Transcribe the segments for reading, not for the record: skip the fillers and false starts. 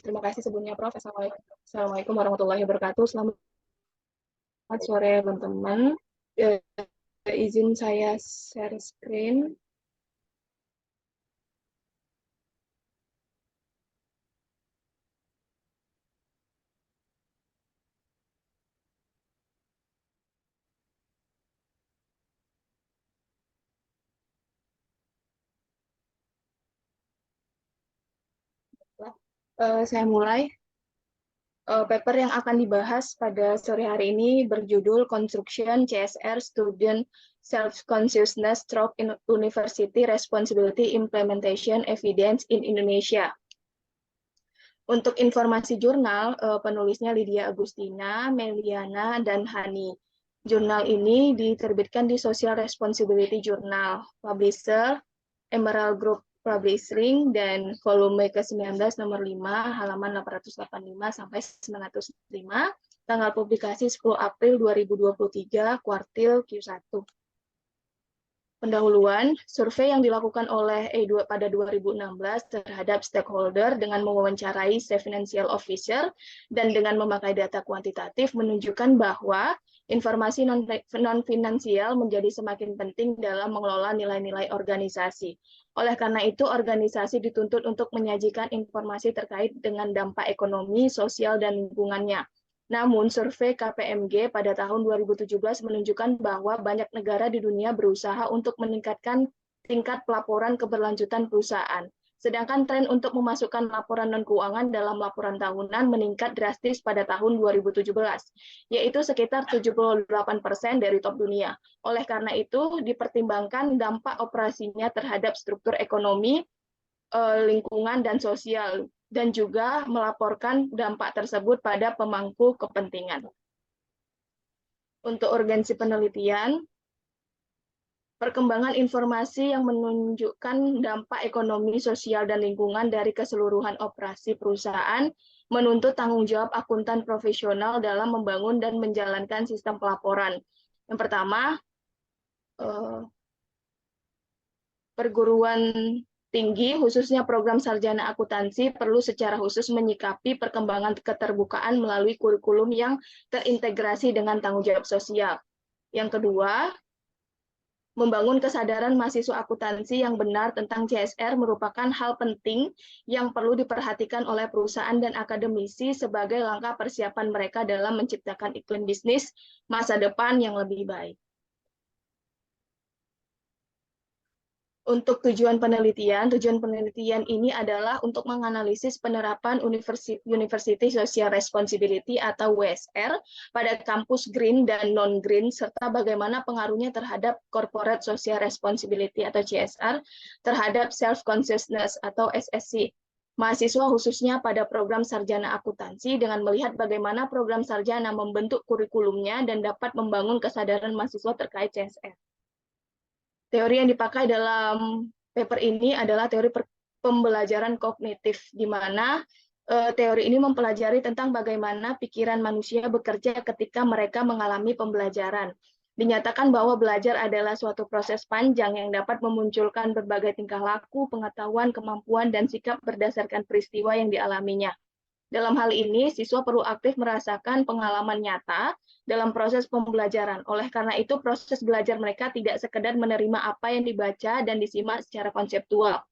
Terima kasih sebelumnya, Prof. Assalamualaikum warahmatullahi wabarakatuh. Selamat sore, teman-teman. Eh, izin saya share screen. Saya mulai. Paper yang akan dibahas pada sore hari ini berjudul Construction CSR Student Self-Consciousness Stroke University Responsibility Implementation Evidence in Indonesia. Untuk informasi jurnal, penulisnya Lydia Agustina, Meliana, dan Hani. Jurnal ini diterbitkan di Social Responsibility Journal, Publisher, Emerald Group Publishing, dan volume ke-19 nomor 5, halaman 885 sampai 905, tanggal publikasi 10 April 2023, kuartil Q1. Pendahuluan, survei yang dilakukan oleh E2 pada 2016 terhadap stakeholder dengan mewawancarai Chief Financial Officer dan dengan memakai data kuantitatif menunjukkan bahwa informasi non-finansial menjadi semakin penting dalam mengelola nilai-nilai organisasi. Oleh karena itu, organisasi dituntut untuk menyajikan informasi terkait dengan dampak ekonomi, sosial, dan lingkungannya. Namun, survei KPMG pada tahun 2017 menunjukkan bahwa banyak negara di dunia berusaha untuk meningkatkan tingkat pelaporan keberlanjutan perusahaan. Sedangkan tren untuk memasukkan laporan non-keuangan dalam laporan tahunan meningkat drastis pada tahun 2017, yaitu sekitar 78% dari top dunia. Oleh karena itu, dipertimbangkan dampak operasinya terhadap struktur ekonomi, lingkungan, dan sosial, dan juga melaporkan dampak tersebut pada pemangku kepentingan. Untuk urgensi penelitian, perkembangan informasi yang menunjukkan dampak ekonomi, sosial, dan lingkungan dari keseluruhan operasi perusahaan menuntut tanggung jawab akuntan profesional dalam membangun dan menjalankan sistem pelaporan. Yang pertama, perguruan tinggi, khususnya program sarjana akuntansi, perlu secara khusus menyikapi perkembangan keterbukaan melalui kurikulum yang terintegrasi dengan tanggung jawab sosial. Yang kedua, membangun kesadaran mahasiswa akuntansi yang benar tentang CSR merupakan hal penting yang perlu diperhatikan oleh perusahaan dan akademisi sebagai langkah persiapan mereka dalam menciptakan iklim bisnis masa depan yang lebih baik. Untuk tujuan penelitian ini adalah untuk menganalisis penerapan University Social Responsibility atau WSR pada kampus green dan non-green, serta bagaimana pengaruhnya terhadap Corporate Social Responsibility atau CSR, terhadap Self-Consciousness atau SSC. Mahasiswa khususnya pada program sarjana akuntansi dengan melihat bagaimana program sarjana membentuk kurikulumnya dan dapat membangun kesadaran mahasiswa terkait CSR. Teori yang dipakai dalam paper ini adalah teori pembelajaran kognitif, di mana teori ini mempelajari tentang bagaimana pikiran manusia bekerja ketika mereka mengalami pembelajaran. Dinyatakan bahwa belajar adalah suatu proses panjang yang dapat memunculkan berbagai tingkah laku, pengetahuan, kemampuan, dan sikap berdasarkan peristiwa yang dialaminya. Dalam hal ini, siswa perlu aktif merasakan pengalaman nyata dalam proses pembelajaran. Oleh karena itu, proses belajar mereka tidak sekedar menerima apa yang dibaca dan disimak secara konseptual.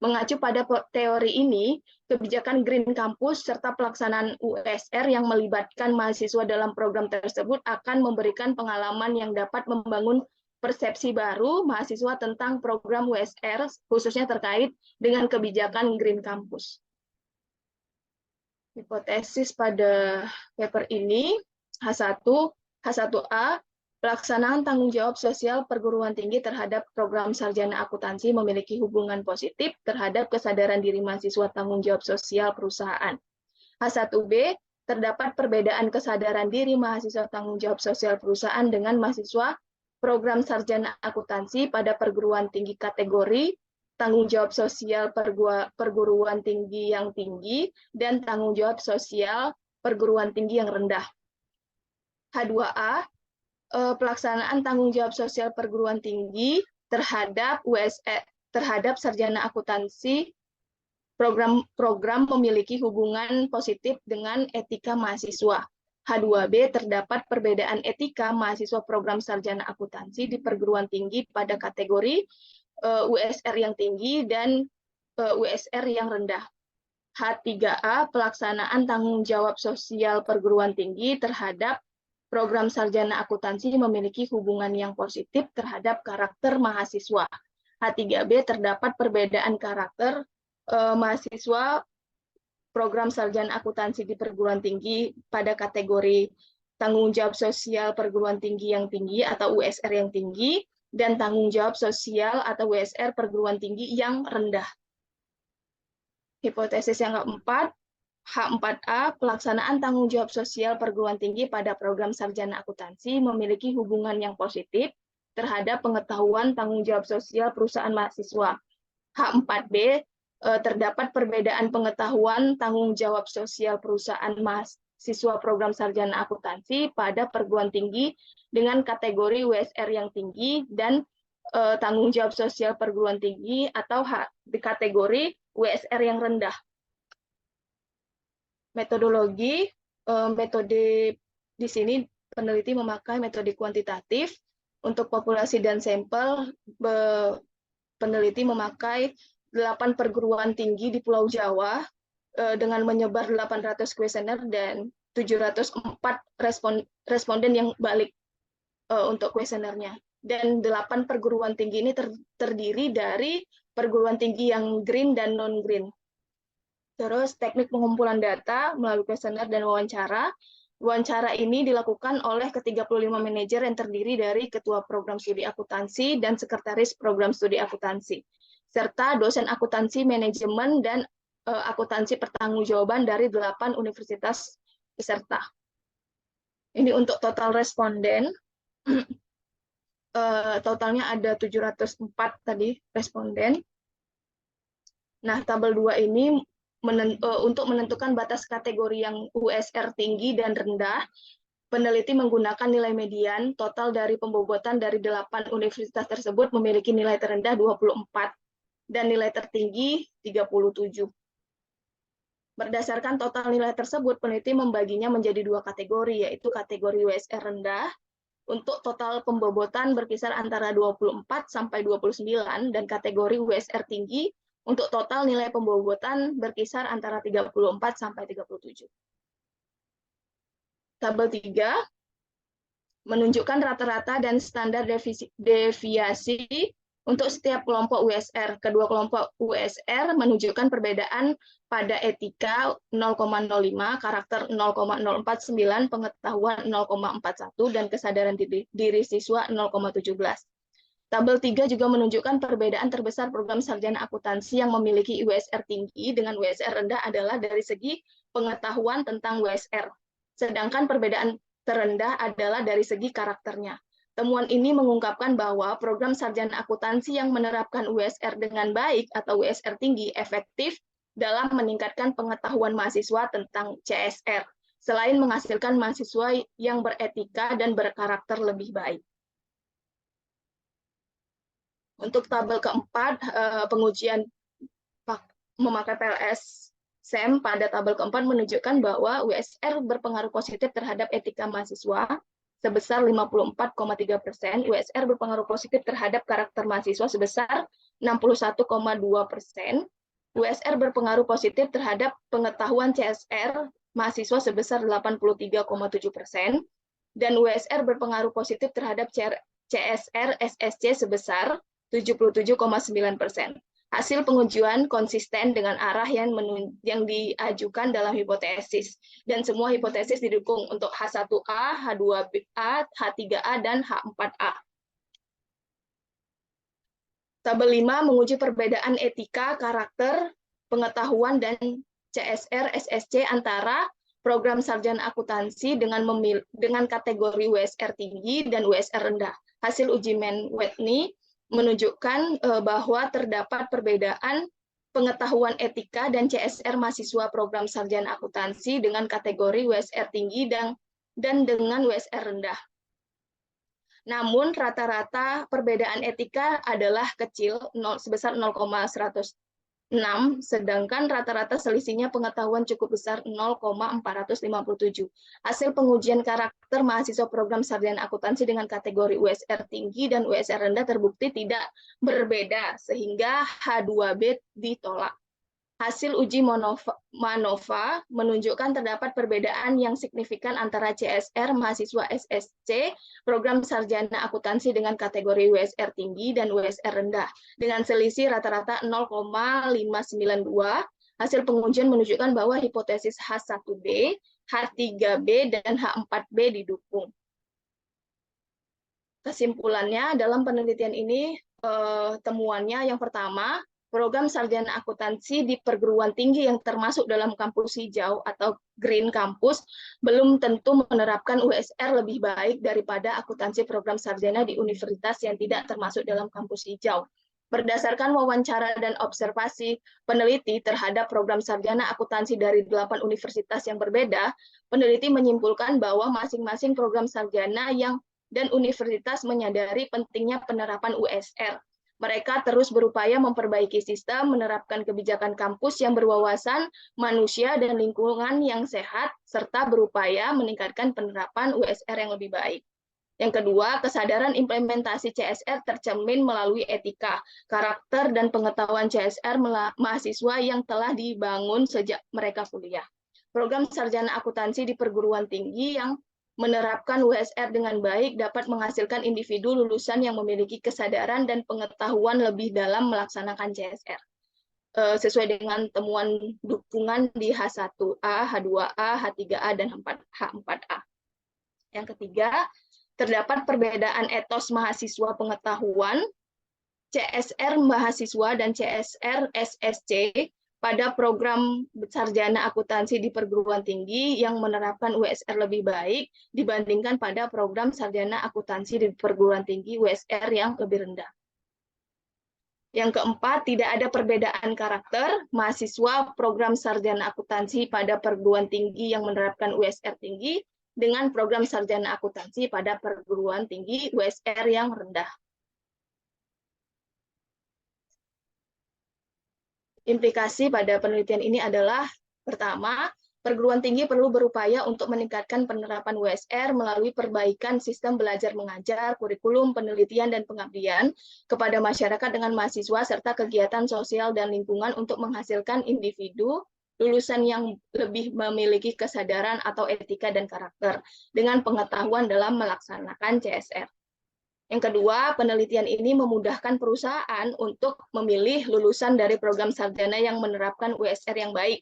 Mengacu pada teori ini, kebijakan Green Campus serta pelaksanaan USR yang melibatkan mahasiswa dalam program tersebut akan memberikan pengalaman yang dapat membangun persepsi baru mahasiswa tentang program USR, khususnya terkait dengan kebijakan Green Campus. Hipotesis pada paper ini, H1, H1A, pelaksanaan tanggung jawab sosial perguruan tinggi terhadap program sarjana akuntansi memiliki hubungan positif terhadap kesadaran diri mahasiswa tanggung jawab sosial perusahaan. H1B, terdapat perbedaan kesadaran diri mahasiswa tanggung jawab sosial perusahaan dengan mahasiswa program sarjana akuntansi pada perguruan tinggi kategori tanggung jawab sosial perguruan tinggi yang tinggi, dan tanggung jawab sosial perguruan tinggi yang rendah. H2A, pelaksanaan tanggung jawab sosial perguruan tinggi terhadap USR, terhadap sarjana akuntansi program memiliki hubungan positif dengan etika mahasiswa. H2B terdapat perbedaan etika mahasiswa program sarjana akuntansi di perguruan tinggi pada kategori USR yang tinggi dan USR yang rendah. H3A pelaksanaan tanggung jawab sosial perguruan tinggi terhadap program sarjana akuntansi memiliki hubungan yang positif terhadap karakter mahasiswa. H3B terdapat perbedaan karakter mahasiswa program sarjana akuntansi di perguruan tinggi pada kategori tanggung jawab sosial perguruan tinggi yang tinggi atau USR yang tinggi dan tanggung jawab sosial atau USR perguruan tinggi yang rendah. Hipotesis yang keempat, H4A, pelaksanaan tanggung jawab sosial perguruan tinggi pada program sarjana akuntansi memiliki hubungan yang positif terhadap pengetahuan tanggung jawab sosial perusahaan mahasiswa. H4B, terdapat perbedaan pengetahuan tanggung jawab sosial perusahaan mahasiswa program sarjana akuntansi pada perguruan tinggi dengan kategori USR yang tinggi dan tanggung jawab sosial perguruan tinggi atau di kategori USR yang rendah. Metodologi, metode di sini peneliti memakai metode kuantitatif. Untuk populasi dan sampel, peneliti memakai 8 perguruan tinggi di Pulau Jawa dengan menyebar 800 kuesioner dan 704 responden yang balik untuk kuesionernya. Dan 8 perguruan tinggi ini terdiri dari perguruan tinggi yang green dan non-green. Terus teknik pengumpulan data melalui kuesioner dan wawancara. Wawancara ini dilakukan oleh ke-35 manajer yang terdiri dari ketua program studi akuntansi dan sekretaris program studi akuntansi, serta dosen akuntansi manajemen dan akuntansi pertanggungjawaban dari 8 universitas peserta. Ini untuk total responden. Totalnya ada 704 tadi responden. Nah, tabel 2 ini untuk menentukan batas kategori yang USR tinggi dan rendah, peneliti menggunakan nilai median total dari pembobotan dari 8 universitas tersebut memiliki nilai terendah 24 dan nilai tertinggi 37. Berdasarkan total nilai tersebut, peneliti membaginya menjadi 2 kategori, yaitu kategori USR rendah untuk total pembobotan berkisar antara 24 sampai 29 dan kategori USR tinggi untuk total nilai pembobotan berkisar antara 34 sampai 37. Tabel 3 menunjukkan rata-rata dan standar deviasi untuk setiap kelompok USR. Kedua kelompok USR menunjukkan perbedaan pada etika 0,05, karakter 0,049, pengetahuan 0,41, dan kesadaran diri siswa 0,17. Tabel 3 juga menunjukkan perbedaan terbesar program sarjana akuntansi yang memiliki USR tinggi dengan USR rendah adalah dari segi pengetahuan tentang USR. Sedangkan perbedaan terendah adalah dari segi karakternya. Temuan ini mengungkapkan bahwa program sarjana akuntansi yang menerapkan USR dengan baik atau USR tinggi efektif dalam meningkatkan pengetahuan mahasiswa tentang CSR, selain menghasilkan mahasiswa yang beretika dan berkarakter lebih baik. Untuk tabel keempat, pengujian memakai PLS SEM pada tabel keempat menunjukkan bahwa USR berpengaruh positif terhadap etika mahasiswa sebesar 54,3%, USR berpengaruh positif terhadap karakter mahasiswa sebesar 61,2%, USR berpengaruh positif terhadap pengetahuan CSR mahasiswa sebesar 83,7%, dan USR berpengaruh positif terhadap CSR SSC sebesar 77,9%. Hasil pengujian konsisten dengan arah yang diajukan dalam hipotesis, dan semua hipotesis didukung untuk H1A, H2A, H3A, dan H4A. Tabel 5 menguji perbedaan etika, karakter, pengetahuan, dan CSR SSC antara program sarjana akuntansi dengan kategori USR tinggi dan USR rendah. Hasil uji Mann-Whitney menunjukkan bahwa terdapat perbedaan pengetahuan etika dan CSR mahasiswa program sarjana akuntansi dengan kategori USR tinggi dan dengan USR rendah. Namun rata-rata perbedaan etika adalah kecil, sebesar 0,100 sedangkan rata-rata selisihnya pengetahuan cukup besar 0,457. Hasil pengujian karakter mahasiswa program sarjana akuntansi dengan kategori USR tinggi dan USR rendah terbukti tidak berbeda, sehingga H2B ditolak. Hasil uji MANOVA menunjukkan terdapat perbedaan yang signifikan antara CSR mahasiswa SSC program sarjana akuntansi dengan kategori USR tinggi dan USR rendah dengan selisih rata-rata 0,592. Hasil pengujian menunjukkan bahwa hipotesis H1B, H3B, dan H4B didukung. Kesimpulannya dalam penelitian ini temuannya yang pertama, program sarjana akuntansi di perguruan tinggi yang termasuk dalam kampus hijau atau green campus belum tentu menerapkan USR lebih baik daripada akuntansi program sarjana di universitas yang tidak termasuk dalam kampus hijau. Berdasarkan wawancara dan observasi peneliti terhadap program sarjana akuntansi dari 8 universitas yang berbeda, peneliti menyimpulkan bahwa masing-masing program sarjana dan universitas menyadari pentingnya penerapan USR. Mereka terus berupaya memperbaiki sistem, menerapkan kebijakan kampus yang berwawasan manusia dan lingkungan yang sehat, serta berupaya meningkatkan penerapan USR yang lebih baik. Yang kedua, kesadaran implementasi CSR tercermin melalui etika, karakter, dan pengetahuan CSR mahasiswa yang telah dibangun sejak mereka kuliah. Program sarjana akuntansi di perguruan tinggi yang menerapkan USR dengan baik dapat menghasilkan individu lulusan yang memiliki kesadaran dan pengetahuan lebih dalam melaksanakan CSR. Sesuai dengan temuan dukungan di H1A, H2A, H3A, dan H4A. Yang ketiga, terdapat perbedaan etos mahasiswa pengetahuan, CSR mahasiswa dan CSR SSC pada program sarjana akuntansi di perguruan tinggi yang menerapkan USR lebih baik dibandingkan pada program sarjana akuntansi di perguruan tinggi USR yang lebih rendah. Yang keempat, tidak ada perbedaan karakter mahasiswa program sarjana akuntansi pada perguruan tinggi yang menerapkan USR tinggi dengan program sarjana akuntansi pada perguruan tinggi USR yang rendah. Implikasi pada penelitian ini adalah, pertama, perguruan tinggi perlu berupaya untuk meningkatkan penerapan USR melalui perbaikan sistem belajar mengajar, kurikulum, penelitian, dan pengabdian kepada masyarakat dengan mahasiswa, serta kegiatan sosial dan lingkungan untuk menghasilkan individu lulusan yang lebih memiliki kesadaran atau etika dan karakter dengan pengetahuan dalam melaksanakan CSR. Yang kedua, penelitian ini memudahkan perusahaan untuk memilih lulusan dari program sarjana yang menerapkan USR yang baik.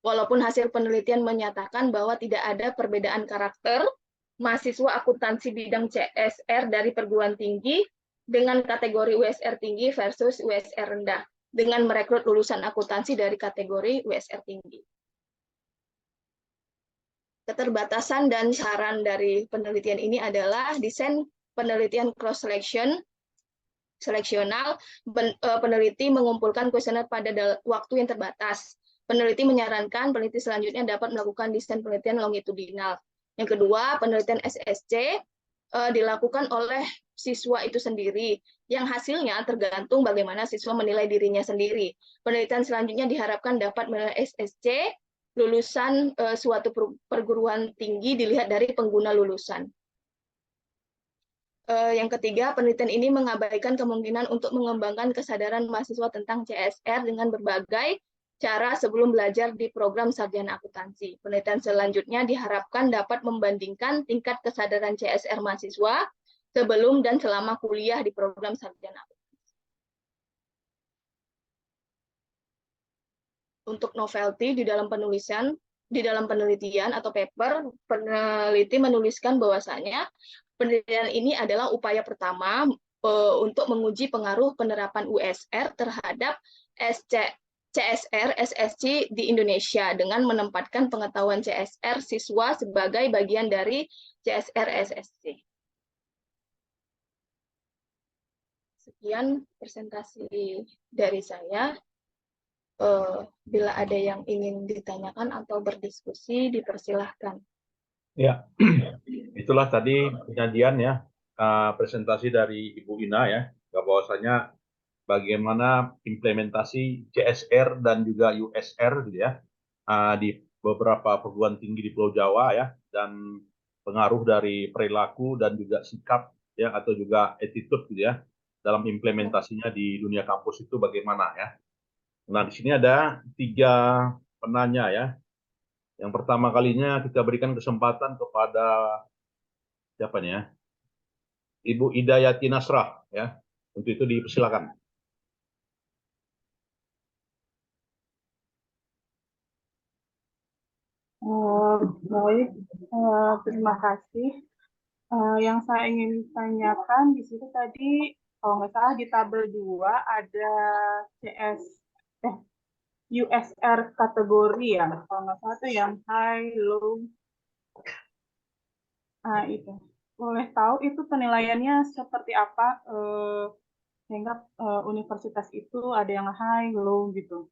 Walaupun hasil penelitian menyatakan bahwa tidak ada perbedaan karakter mahasiswa akuntansi bidang CSR dari perguruan tinggi dengan kategori USR tinggi versus USR rendah, dengan merekrut lulusan akuntansi dari kategori USR tinggi. Keterbatasan dan saran dari penelitian ini adalah desain penelitian seleksional, peneliti mengumpulkan kuesioner pada waktu yang terbatas. Peneliti menyarankan peneliti selanjutnya dapat melakukan desain penelitian longitudinal. Yang kedua, penelitian SSC dilakukan oleh siswa itu sendiri, yang hasilnya tergantung bagaimana siswa menilai dirinya sendiri. Penelitian selanjutnya diharapkan dapat menilai SSC lulusan suatu perguruan tinggi dilihat dari pengguna lulusan. Yang ketiga, penelitian ini mengabaikan kemungkinan untuk mengembangkan kesadaran mahasiswa tentang CSR dengan berbagai cara sebelum belajar di program sarjana akuntansi. Penelitian selanjutnya diharapkan dapat membandingkan tingkat kesadaran CSR mahasiswa sebelum dan selama kuliah di program sarjana akuntansi. Untuk novelty di dalam penelitian atau paper, peneliti menuliskan bahwasanya penelitian ini adalah upaya pertama untuk menguji pengaruh penerapan USR terhadap CSR SSC di Indonesia dengan menempatkan pengetahuan CSR siswa sebagai bagian dari CSR SSC. Sekian presentasi dari saya. Bila ada yang ingin ditanyakan atau berdiskusi, dipersilahkan. Ya, itulah tadi penyajian ya, presentasi dari Ibu Ina ya, bahwasanya bagaimana implementasi CSR dan juga USR gitu ya di beberapa perguruan tinggi di Pulau Jawa ya, dan pengaruh dari perilaku dan juga sikap ya atau juga attitude gitu ya dalam implementasinya di dunia kampus itu bagaimana ya. Nah, di sini ada 3 penanya ya. Yang pertama kalinya kita berikan kesempatan kepada siapa nih ya? Ibu Idayati Nasrah ya. Untuk itu dipersilakan. Baik, terima kasih. Yang saya ingin tanyakan di situ tadi, kalau nggak salah di tabel 2 ada CS, USR kategori ya, kalau nggak salah itu yang high, low, itu. Boleh tahu itu penilaiannya seperti apa, sehingga universitas itu ada yang high, low gitu.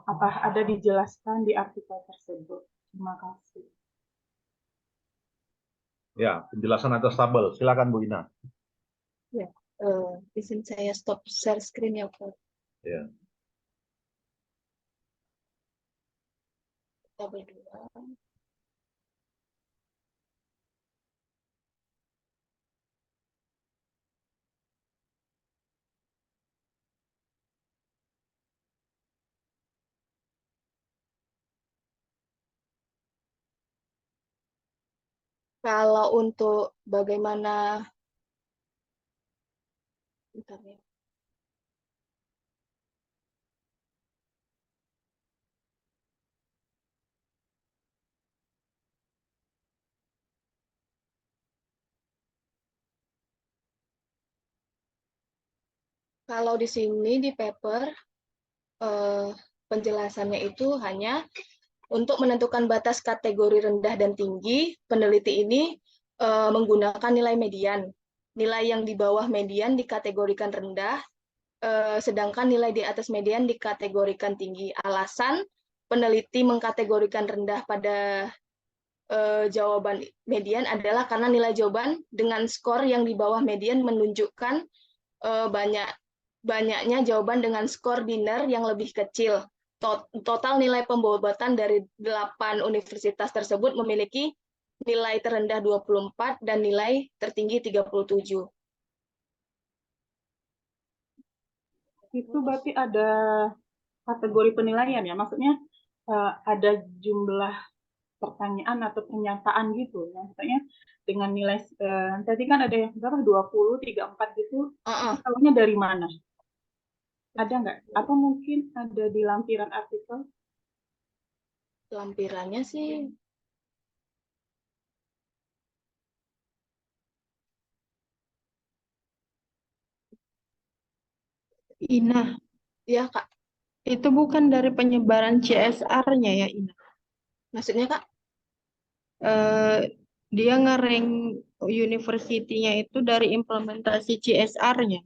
Apa ada dijelaskan di artikel tersebut? Terima kasih. Ya, penjelasan atas tabel. Silakan Bu Ina. Ya, izin saya stop share screen ya, Pak. Ya. Tabel 2. Kalau untuk bagaimana, bentar ya. Kalau di sini di paper penjelasannya itu hanya untuk menentukan batas kategori rendah dan tinggi, peneliti ini menggunakan nilai median. Nilai yang di bawah median dikategorikan rendah, sedangkan nilai di atas median dikategorikan tinggi. Alasan peneliti mengkategorikan rendah pada jawaban median adalah karena nilai jawaban dengan skor yang di bawah median menunjukkan banyaknya jawaban dengan skor biner yang lebih kecil. Total nilai pembobatan dari 8 universitas tersebut memiliki nilai terendah 24 dan nilai tertinggi 37. Itu berarti ada kategori penilaian ya, maksudnya ada jumlah pertanyaan atau pernyataan gitu ya, maksudnya dengan nilai tadi kan ada yang berapa 20, 34 gitu, tahunya dari mana? Ada nggak? Atau mungkin ada di lampiran artikel? Lampirannya sih Ina, ya Kak. itu bukan dari penyebaran CSR-nya ya, Ina. Maksudnya Kak? Dia nge-rank university-nya itu dari implementasi CSR-nya.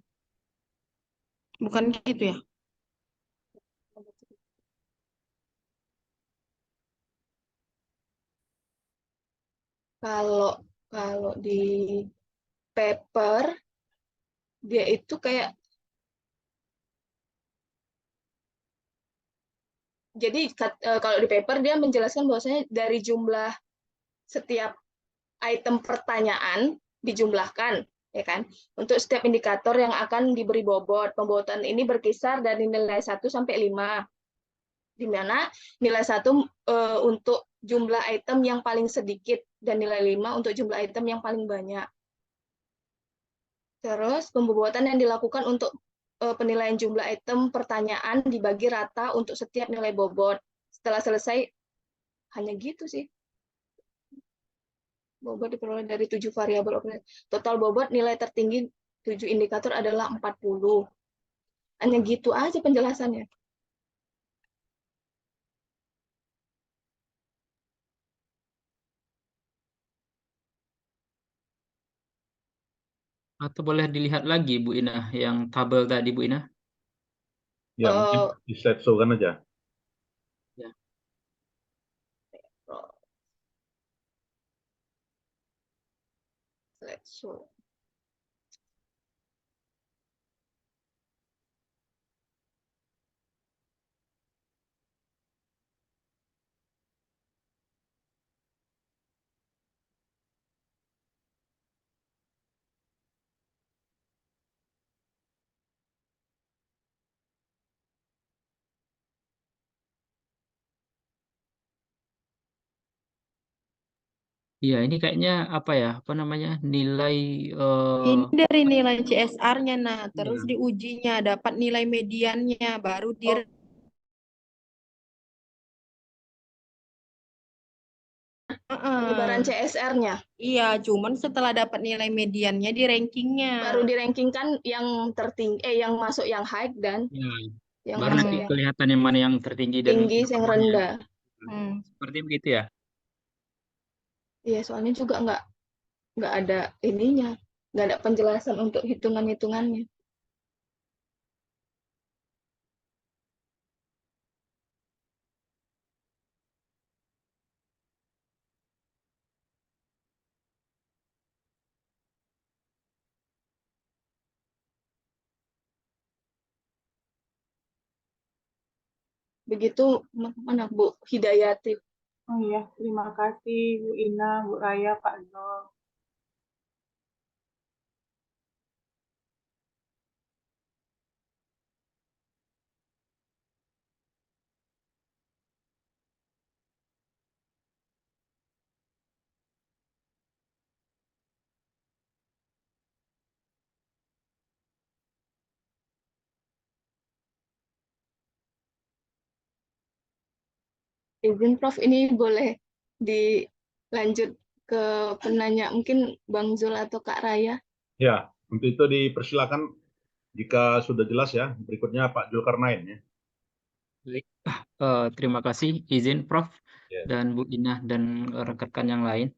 Bukan gitu ya? Kalau kalau di paper dia itu kayak, jadi kalau di paper dia menjelaskan bahwasanya dari jumlah setiap item pertanyaan dijumlahkan, ya kan? Untuk setiap indikator yang akan diberi bobot, pembobotan ini berkisar dari nilai 1 sampai 5. Di mana nilai 1 untuk jumlah item yang paling sedikit dan nilai 5 untuk jumlah item yang paling banyak. Terus pembobotan yang dilakukan untuk penilaian jumlah item pertanyaan dibagi rata untuk setiap nilai bobot. Setelah selesai, hanya gitu sih. Bobot diperoleh dari 7 variabel operasi. Total bobot nilai tertinggi 7 indikator adalah 40. Hanya gitu aja penjelasannya. Atau boleh dilihat lagi Bu Ina yang tabel tadi Bu Ina? Ya, mungkin di slide show kan aja. Ya. Let's show. Iya, ini kayaknya apa ya? Apa namanya? Nilai Ini dari nilai CSR-nya, nah terus iya. diujinya dapat nilai mediannya, baru di Oh, penyebaran Heeh. CSR-nya. Iya, cuman setelah dapat nilai mediannya di rankingnya. Baru di ranking kan yang tertinggi, yang masuk yang high dan Ya, yang baru masuk nanti yang kelihatan yang mana yang tertinggi dan tinggi, yang yang bawahnya. rendah. Hmm. Seperti begitu ya? Iya, soalnya juga nggak ada ininya, nggak ada penjelasan untuk hitungan-hitungannya. Begitu mana Bu Hidayati. Oh iya, terima kasih Bu Ina, Bu Raya, Pak Zul. Izin Prof, ini boleh dilanjut ke penanya mungkin Bang Zul atau Kak Raya. Ya, untuk itu dipersilakan jika sudah jelas ya. Berikutnya Pak Zulkarnain ya. Baik. Terima kasih izin Prof Ya. dan Bu Inah dan rekan-rekan yang lain.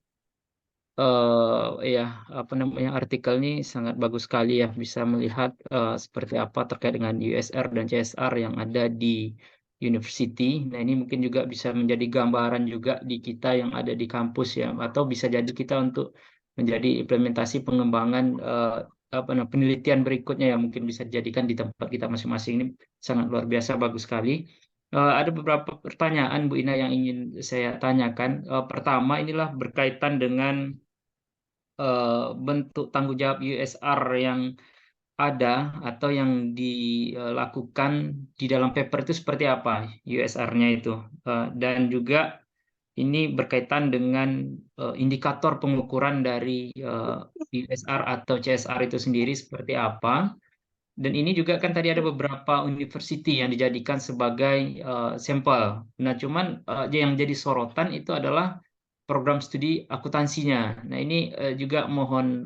Ya, apa namanya, artikel ini sangat bagus sekali ya, bisa melihat seperti apa terkait dengan USR dan CSR yang ada di university. Nah, ini mungkin juga bisa menjadi gambaran juga di kita yang ada di kampus ya, atau bisa jadi kita untuk menjadi implementasi pengembangan apa namanya, penelitian berikutnya yang mungkin bisa dijadikan di tempat kita masing-masing. Ini sangat luar biasa, bagus sekali. Ada beberapa pertanyaan Bu Ina yang ingin saya tanyakan. Pertama, inilah berkaitan dengan bentuk tanggung jawab USR yang ada atau yang dilakukan di dalam paper itu seperti apa USR-nya itu. Dan juga ini berkaitan dengan indikator pengukuran dari USR atau CSR itu sendiri seperti apa. Dan ini juga kan tadi ada beberapa university yang dijadikan sebagai sampel. Nah, cuman yang jadi sorotan itu adalah program studi akuntansinya. Nah, ini juga mohon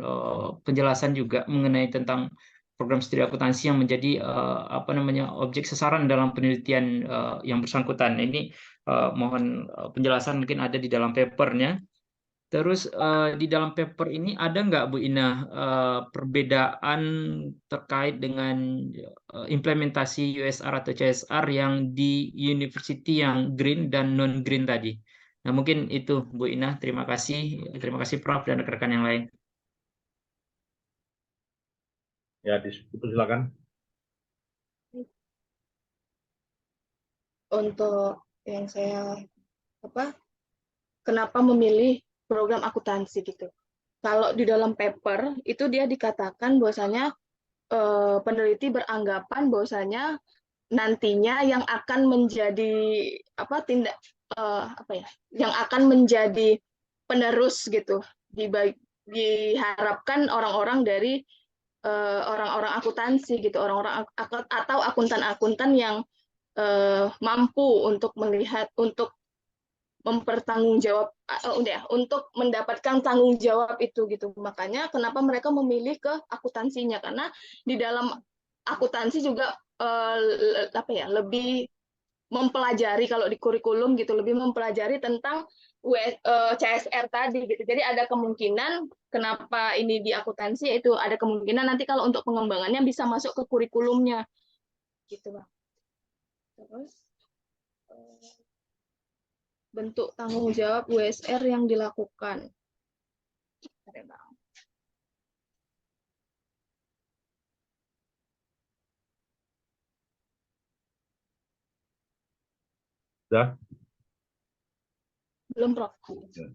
penjelasan juga mengenai tentang program studi akuntansi yang menjadi apa namanya, objek sasaran dalam penelitian yang bersangkutan. Nah, ini mohon penjelasan, mungkin ada di dalam papernya. Terus di dalam paper ini ada nggak Bu Ina perbedaan terkait dengan implementasi USR atau CSR yang di university yang green dan non green tadi? Nah, mungkin itu Bu Ina. Terima kasih Prof dan rekan-rekan yang lain. Ya, dipersilakan. Untuk yang saya apa kenapa memilih program akuntansi gitu. Kalau di dalam paper itu dia dikatakan bahwasanya peneliti beranggapan bahwasanya nantinya yang akan menjadi apa tindak apa ya, yang akan menjadi penerus gitu diharapkan orang-orang dari orang-orang akuntansi gitu, orang-orang atau akuntan-akuntan yang mampu untuk melihat untuk mempertanggungjawab untuk mendapatkan tanggung jawab itu gitu. Makanya kenapa mereka memilih ke akuntansinya karena di dalam akuntansi juga apa ya lebih mempelajari kalau di kurikulum gitu lebih mempelajari tentang CSR tadi gitu. Jadi ada kemungkinan kenapa ini di akuntansi itu ada kemungkinan nanti kalau untuk pengembangannya bisa masuk ke kurikulumnya gitu Bang. Terus bentuk tanggung jawab USR yang dilakukan. Sudah? Belum, Prof. Ya.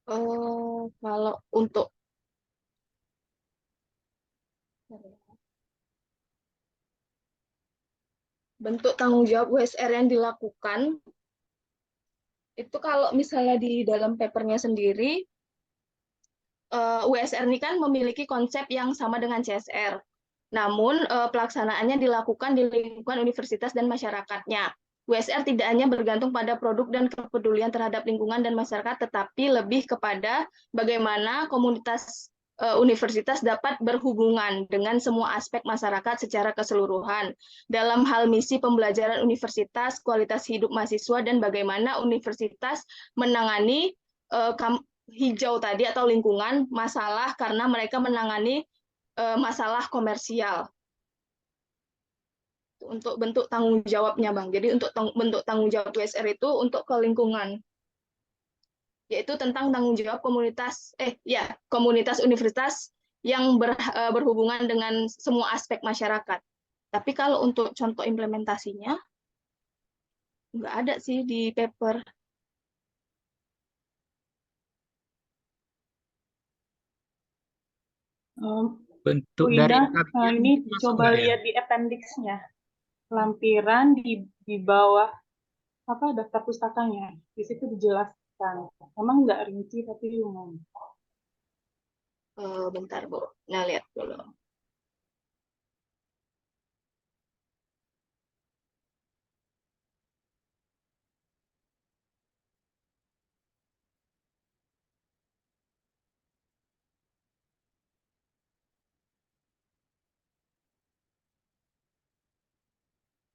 Kalau untuk bentuk tanggung jawab WSR yang dilakukan, itu kalau misalnya di dalam papernya sendiri, WSR ini kan memiliki konsep yang sama dengan CSR. Namun pelaksanaannya dilakukan di lingkungan universitas dan masyarakatnya. WSR tidak hanya bergantung pada produk dan kepedulian terhadap lingkungan dan masyarakat, tetapi lebih kepada bagaimana komunitas universitas dapat berhubungan dengan semua aspek masyarakat secara keseluruhan dalam hal misi pembelajaran universitas, kualitas hidup mahasiswa, dan bagaimana universitas menangani hijau tadi atau lingkungan masalah karena mereka menangani masalah komersial. Untuk bentuk tanggung jawabnya, Bang. Jadi untuk bentuk tanggung jawab WSR itu untuk ke lingkungan, yaitu tentang tanggung jawab komunitas universitas yang berhubungan dengan semua aspek masyarakat. Tapi kalau untuk contoh implementasinya nggak ada sih di paper. Bentuk Bu dari Ina, kajian ini masuk coba nggak ya? lihat di appendix-nya. Lampiran di bawah apa daftar pustakanya. Di situ dijelaskan. Emang nggak rinci tapi umum. Bentar, Bu. Nah, lihat dulu.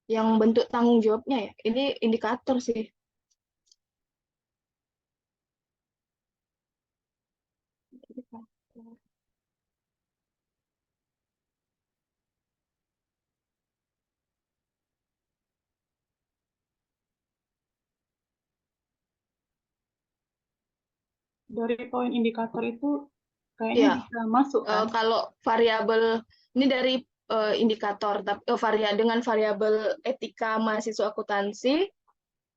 Yang bentuk tanggung jawabnya ya, ini indikator sih. Dari poin indikator itu kayaknya Ya, bisa masuk kan? kalau variabel ini dari indikator, tapi dengan variabel etika mahasiswa akuntansi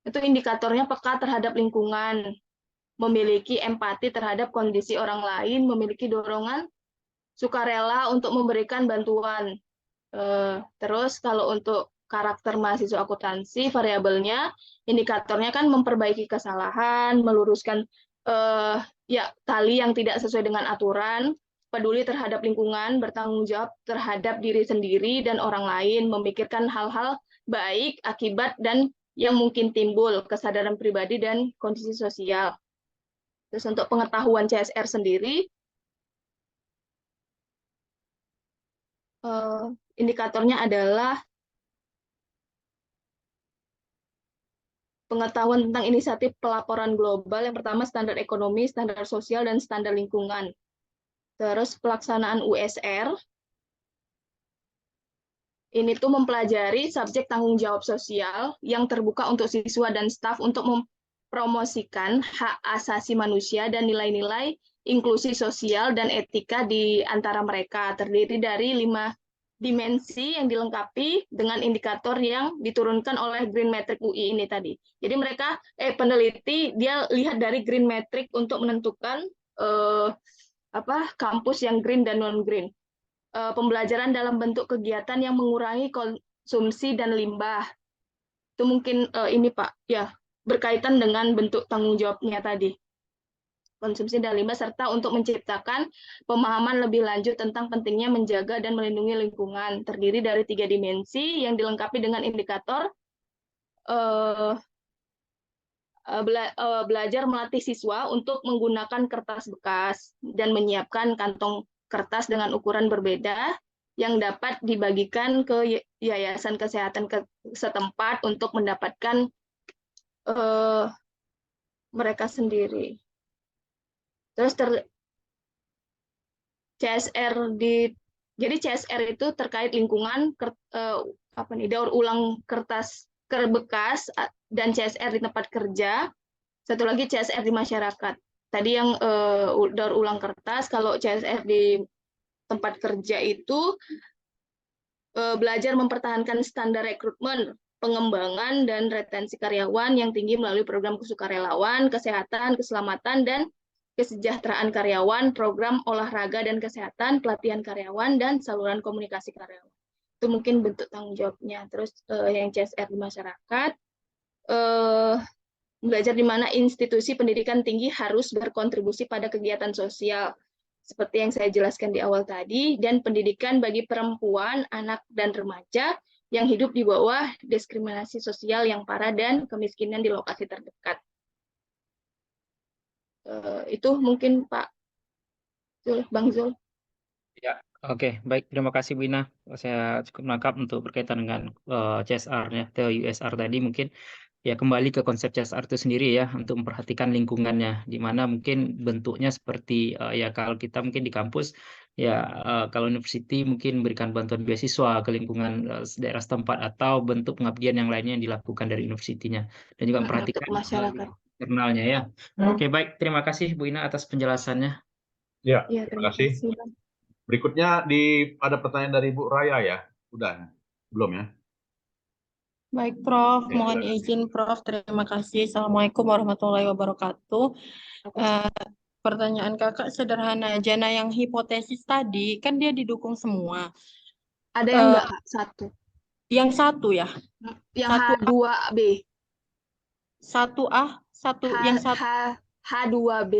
itu indikatornya peka terhadap lingkungan, memiliki empati terhadap kondisi orang lain, memiliki dorongan sukarela untuk memberikan bantuan. Terus kalau untuk karakter mahasiswa akuntansi, variabelnya, indikatornya kan memperbaiki kesalahan, meluruskan ya tali yang tidak sesuai dengan aturan, peduli terhadap lingkungan, bertanggung jawab terhadap diri sendiri dan orang lain, memikirkan hal-hal baik, akibat, dan yang mungkin timbul, kesadaran pribadi dan kondisi sosial. Terus untuk pengetahuan CSR sendiri, indikatornya adalah pengetahuan tentang inisiatif pelaporan global. Yang pertama standar ekonomi, standar sosial, dan standar lingkungan. Terus pelaksanaan USR, ini tuh mempelajari subjek tanggung jawab sosial yang terbuka untuk siswa dan staf untuk mempromosikan hak asasi manusia dan nilai-nilai inklusi sosial dan etika di antara mereka, terdiri dari 5 dimensi yang dilengkapi dengan indikator yang diturunkan oleh Green Metric UI ini tadi. Jadi mereka peneliti dia lihat dari Green Metric untuk menentukan kampus yang green dan non green. Pembelajaran dalam bentuk kegiatan yang mengurangi konsumsi dan limbah. Itu mungkin ini Pak, ya berkaitan dengan bentuk tanggung jawabnya tadi. Konsumsi dan limbah, serta untuk menciptakan pemahaman lebih lanjut tentang pentingnya menjaga dan melindungi lingkungan, terdiri dari 3 dimensi yang dilengkapi dengan indikator belajar melatih siswa untuk menggunakan kertas bekas dan menyiapkan kantong kertas dengan ukuran berbeda yang dapat dibagikan ke yayasan kesehatan setempat untuk mendapatkan mereka sendiri. Terus jadi CSR itu terkait lingkungan, daur ulang kertas bekas dan CSR di tempat kerja. Satu lagi CSR di masyarakat. Tadi yang daur ulang kertas, kalau CSR di tempat kerja itu belajar mempertahankan standar rekrutmen, pengembangan dan retensi karyawan yang tinggi melalui program kesukarelawan, kesehatan, keselamatan, dan kesejahteraan karyawan, program olahraga dan kesehatan, pelatihan karyawan, dan saluran komunikasi karyawan. Itu mungkin bentuk tanggung jawabnya. Terus yang CSR di masyarakat, belajar di mana institusi pendidikan tinggi harus berkontribusi pada kegiatan sosial, seperti yang saya jelaskan di awal tadi, dan pendidikan bagi perempuan, anak, dan remaja yang hidup di bawah diskriminasi sosial yang parah dan kemiskinan di lokasi terdekat. Itu mungkin Pak Zul, Bang Zul. Ya, oke, baik. Terima kasih Bu Ina. Saya cukup menangkap untuk berkaitan dengan CSR-nya atau USR tadi. Mungkin ya kembali ke konsep CSR itu sendiri ya, untuk memperhatikan lingkungannya, di mana mungkin bentuknya seperti ya kalau kita mungkin di kampus ya, kalau university mungkin memberikan bantuan beasiswa ke lingkungan daerah setempat, atau bentuk pengabdian yang lainnya yang dilakukan dari universitinya, dan juga Untuk memperhatikan masyarakat. internalnya ya. Oke, baik. Terima kasih Bu Ina atas penjelasannya. Ya, Ya, terima terima kasih. kasih, Bang. Berikutnya ada pertanyaan dari Bu Raya ya. Udah, belum ya? Baik, Prof. Ya, Mohon silakan. izin, Prof. Terima kasih. Assalamualaikum warahmatullahi wabarakatuh. Pertanyaan kakak sederhana aja. Nah, yang hipotesis tadi, kan dia didukung semua. Ada yang enggak, Kak? Satu. Yang satu ya? Yang Satu A, H2B. satu A, yang satu. H2B.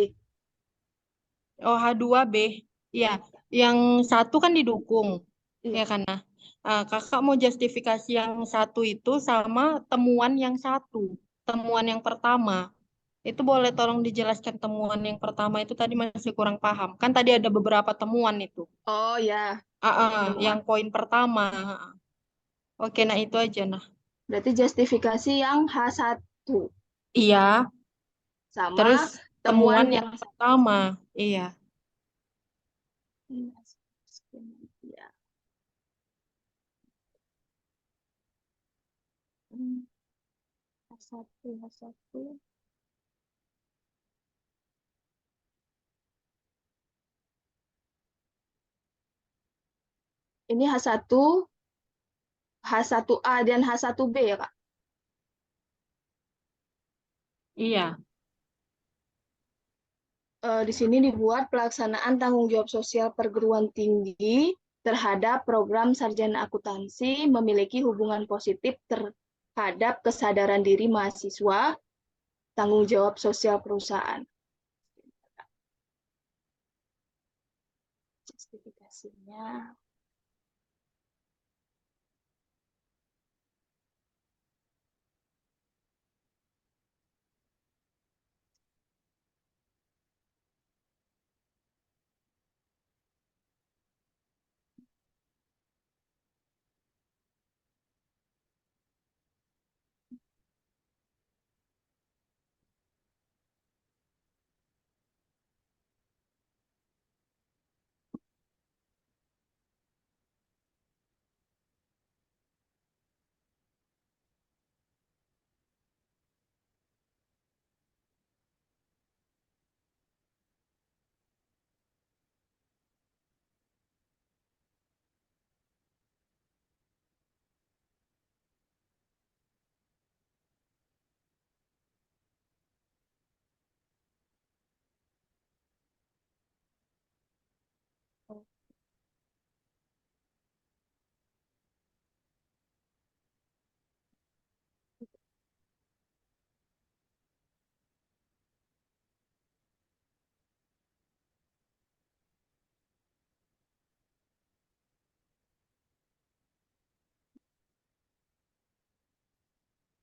Oh, H2B. Ya, yang satu kan didukung. Iya. Ya kan? Nah, kakak mau justifikasi yang satu itu sama temuan yang satu. Temuan yang pertama. Itu boleh tolong dijelaskan temuan yang pertama itu tadi masih kurang paham. Kan tadi ada beberapa temuan itu. Oh ya, Yang poin pertama. Oke, nah itu aja nah. berarti justifikasi yang H1 Iya, sama terus temuan temuan yang pertama. Iya. Ya. H1. Ini H1, H1A dan H1B ya, Kak? Iya. Di sini dibuat pelaksanaan tanggung jawab sosial perguruan tinggi terhadap program sarjana akuntansi memiliki hubungan positif terhadap kesadaran diri mahasiswa, tanggung jawab sosial perusahaan. Justifikasinya.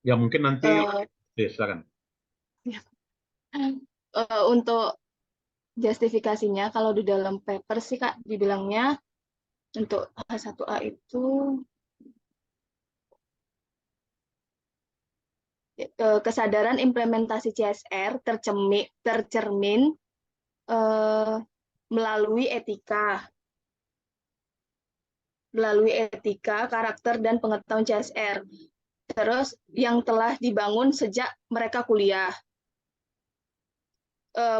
Ya mungkin nanti silakan. Untuk justifikasinya kalau di dalam paper sih Kak dibilangnya untuk H1A itu kesadaran implementasi CSR tercermin melalui etika, karakter, dan pengetahuan CSR. Terus yang telah dibangun sejak mereka kuliah.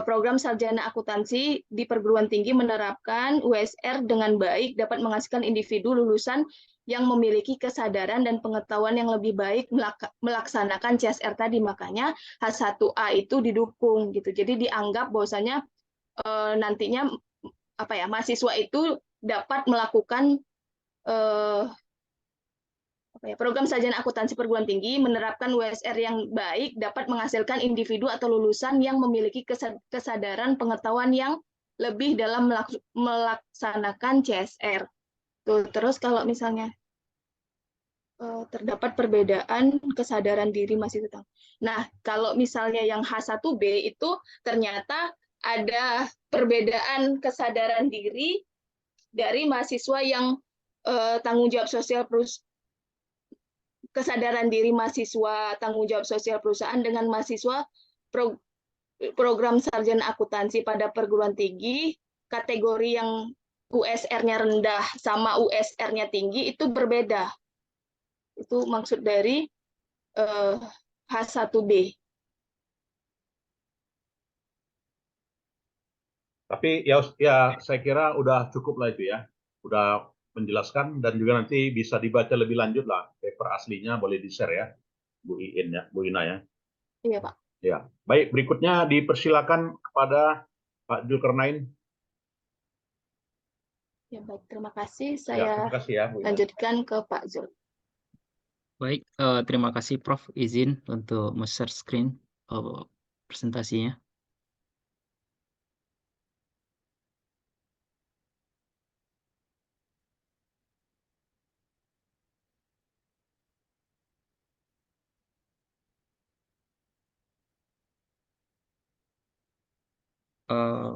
Program sarjana akuntansi di perguruan tinggi menerapkan USR dengan baik dapat menghasilkan individu lulusan yang memiliki kesadaran dan pengetahuan yang lebih baik melaksanakan CSR tadi. Makanya H1A itu didukung gitu. Jadi dianggap bahwasanya nantinya mahasiswa itu dapat melakukan program sarjana akuntansi perguruan tinggi menerapkan WSR yang baik dapat menghasilkan individu atau lulusan yang memiliki kesadaran pengetahuan yang lebih dalam melaksanakan CSR. Terus kalau misalnya terdapat perbedaan kesadaran diri masih tetap. Nah, kalau misalnya yang H1B itu ternyata ada perbedaan kesadaran diri dari mahasiswa yang tanggung jawab sosial kesadaran diri mahasiswa tanggung jawab sosial perusahaan dengan mahasiswa program sarjana akuntansi pada perguruan tinggi, kategori yang USR-nya rendah sama USR-nya tinggi itu berbeda. Itu maksud dari H1B. Tapi ya saya kira udah cukup lah itu ya. Udah menjelaskan dan juga nanti bisa dibaca lebih lanjut lah. Paper aslinya boleh di-share ya, Bu Iin ya, Bu Ina ya. Iya, Pak. Ya, baik, berikutnya dipersilakan kepada Pak Zulkarnain. Ya, baik, terima kasih. Ya, Saya terima kasih ya, Bu Ina. lanjutkan ke Pak Zul. Baik, terima kasih Prof. Izin untuk share screen presentasinya.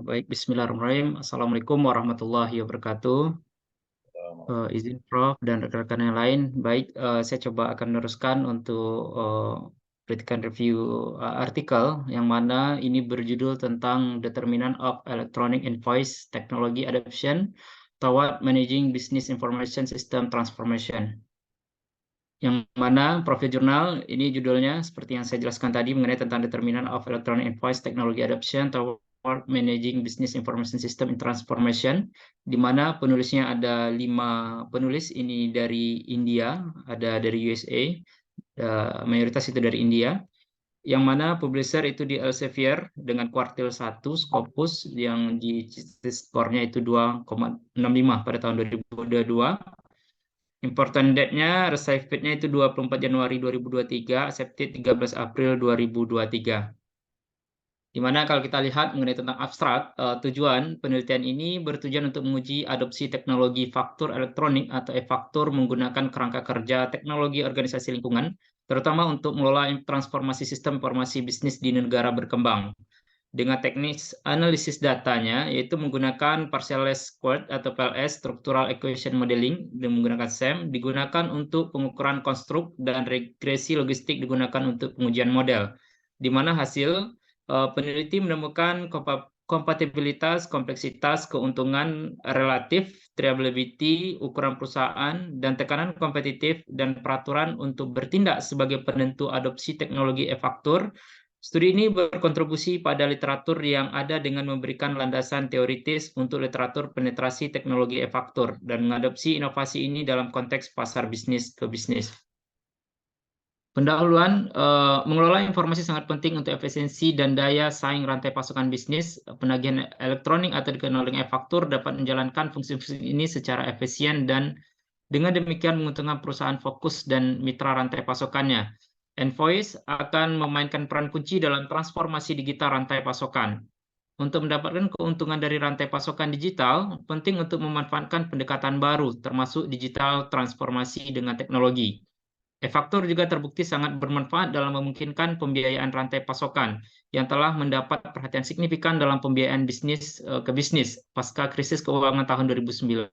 Baik, Bismillahirrahmanirrahim. Assalamualaikum warahmatullahi wabarakatuh. Izin Prof dan rekan-rekan yang lain. Baik, saya coba akan meneruskan untuk berikan review artikel yang mana ini berjudul tentang Determinant of Electronic Invoice Technology Adoption Toward Managing Business Information System Transformation. Yang mana profil jurnal ini judulnya seperti yang saya jelaskan tadi mengenai tentang Determinant of Electronic Invoice Technology Adoption Toward Managing Business Information System in Transformation, di mana penulisnya ada 5 penulis, ini dari India, ada dari USA, mayoritas itu dari India, yang mana publisher itu di Elsevier dengan kuartil 1 Scopus yang di skornya itu 2,65 pada tahun 2022. Important date-nya, received date-nya itu 24 Januari 2023, accepted 13 April 2023. Di mana kalau kita lihat mengenai tentang abstrak, tujuan penelitian ini bertujuan untuk menguji adopsi teknologi faktur elektronik atau e-faktur menggunakan kerangka kerja teknologi organisasi lingkungan, terutama untuk mengelola transformasi sistem informasi bisnis di negara berkembang. Dengan teknik analisis datanya, yaitu menggunakan partialized query atau PLS, structural equation modeling, dan menggunakan SEM, digunakan untuk pengukuran konstruk dan regresi logistik digunakan untuk pengujian model, di mana hasil peneliti menemukan kompatibilitas, kompleksitas, keuntungan relatif, triability, ukuran perusahaan, dan tekanan kompetitif dan peraturan untuk bertindak sebagai penentu adopsi teknologi e-faktur. Studi ini berkontribusi pada literatur yang ada dengan memberikan landasan teoritis untuk literatur penetrasi teknologi e-faktur dan mengadopsi inovasi ini dalam konteks pasar bisnis ke bisnis. Pendahuluan, mengelola informasi sangat penting untuk efisiensi dan daya saing rantai pasokan bisnis. Penagihan elektronik atau dikenal dengan e-faktur dapat menjalankan fungsi-fungsi ini secara efisien dan dengan demikian menguntungkan perusahaan fokus dan mitra rantai pasokannya. Envoice akan memainkan peran kunci dalam transformasi digital rantai pasokan. Untuk mendapatkan keuntungan dari rantai pasokan digital, penting untuk memanfaatkan pendekatan baru, termasuk digital transformasi dengan teknologi. E-faktur juga terbukti sangat bermanfaat dalam memungkinkan pembiayaan rantai pasokan yang telah mendapat perhatian signifikan dalam pembiayaan bisnis ke bisnis pasca krisis keuangan tahun 2009.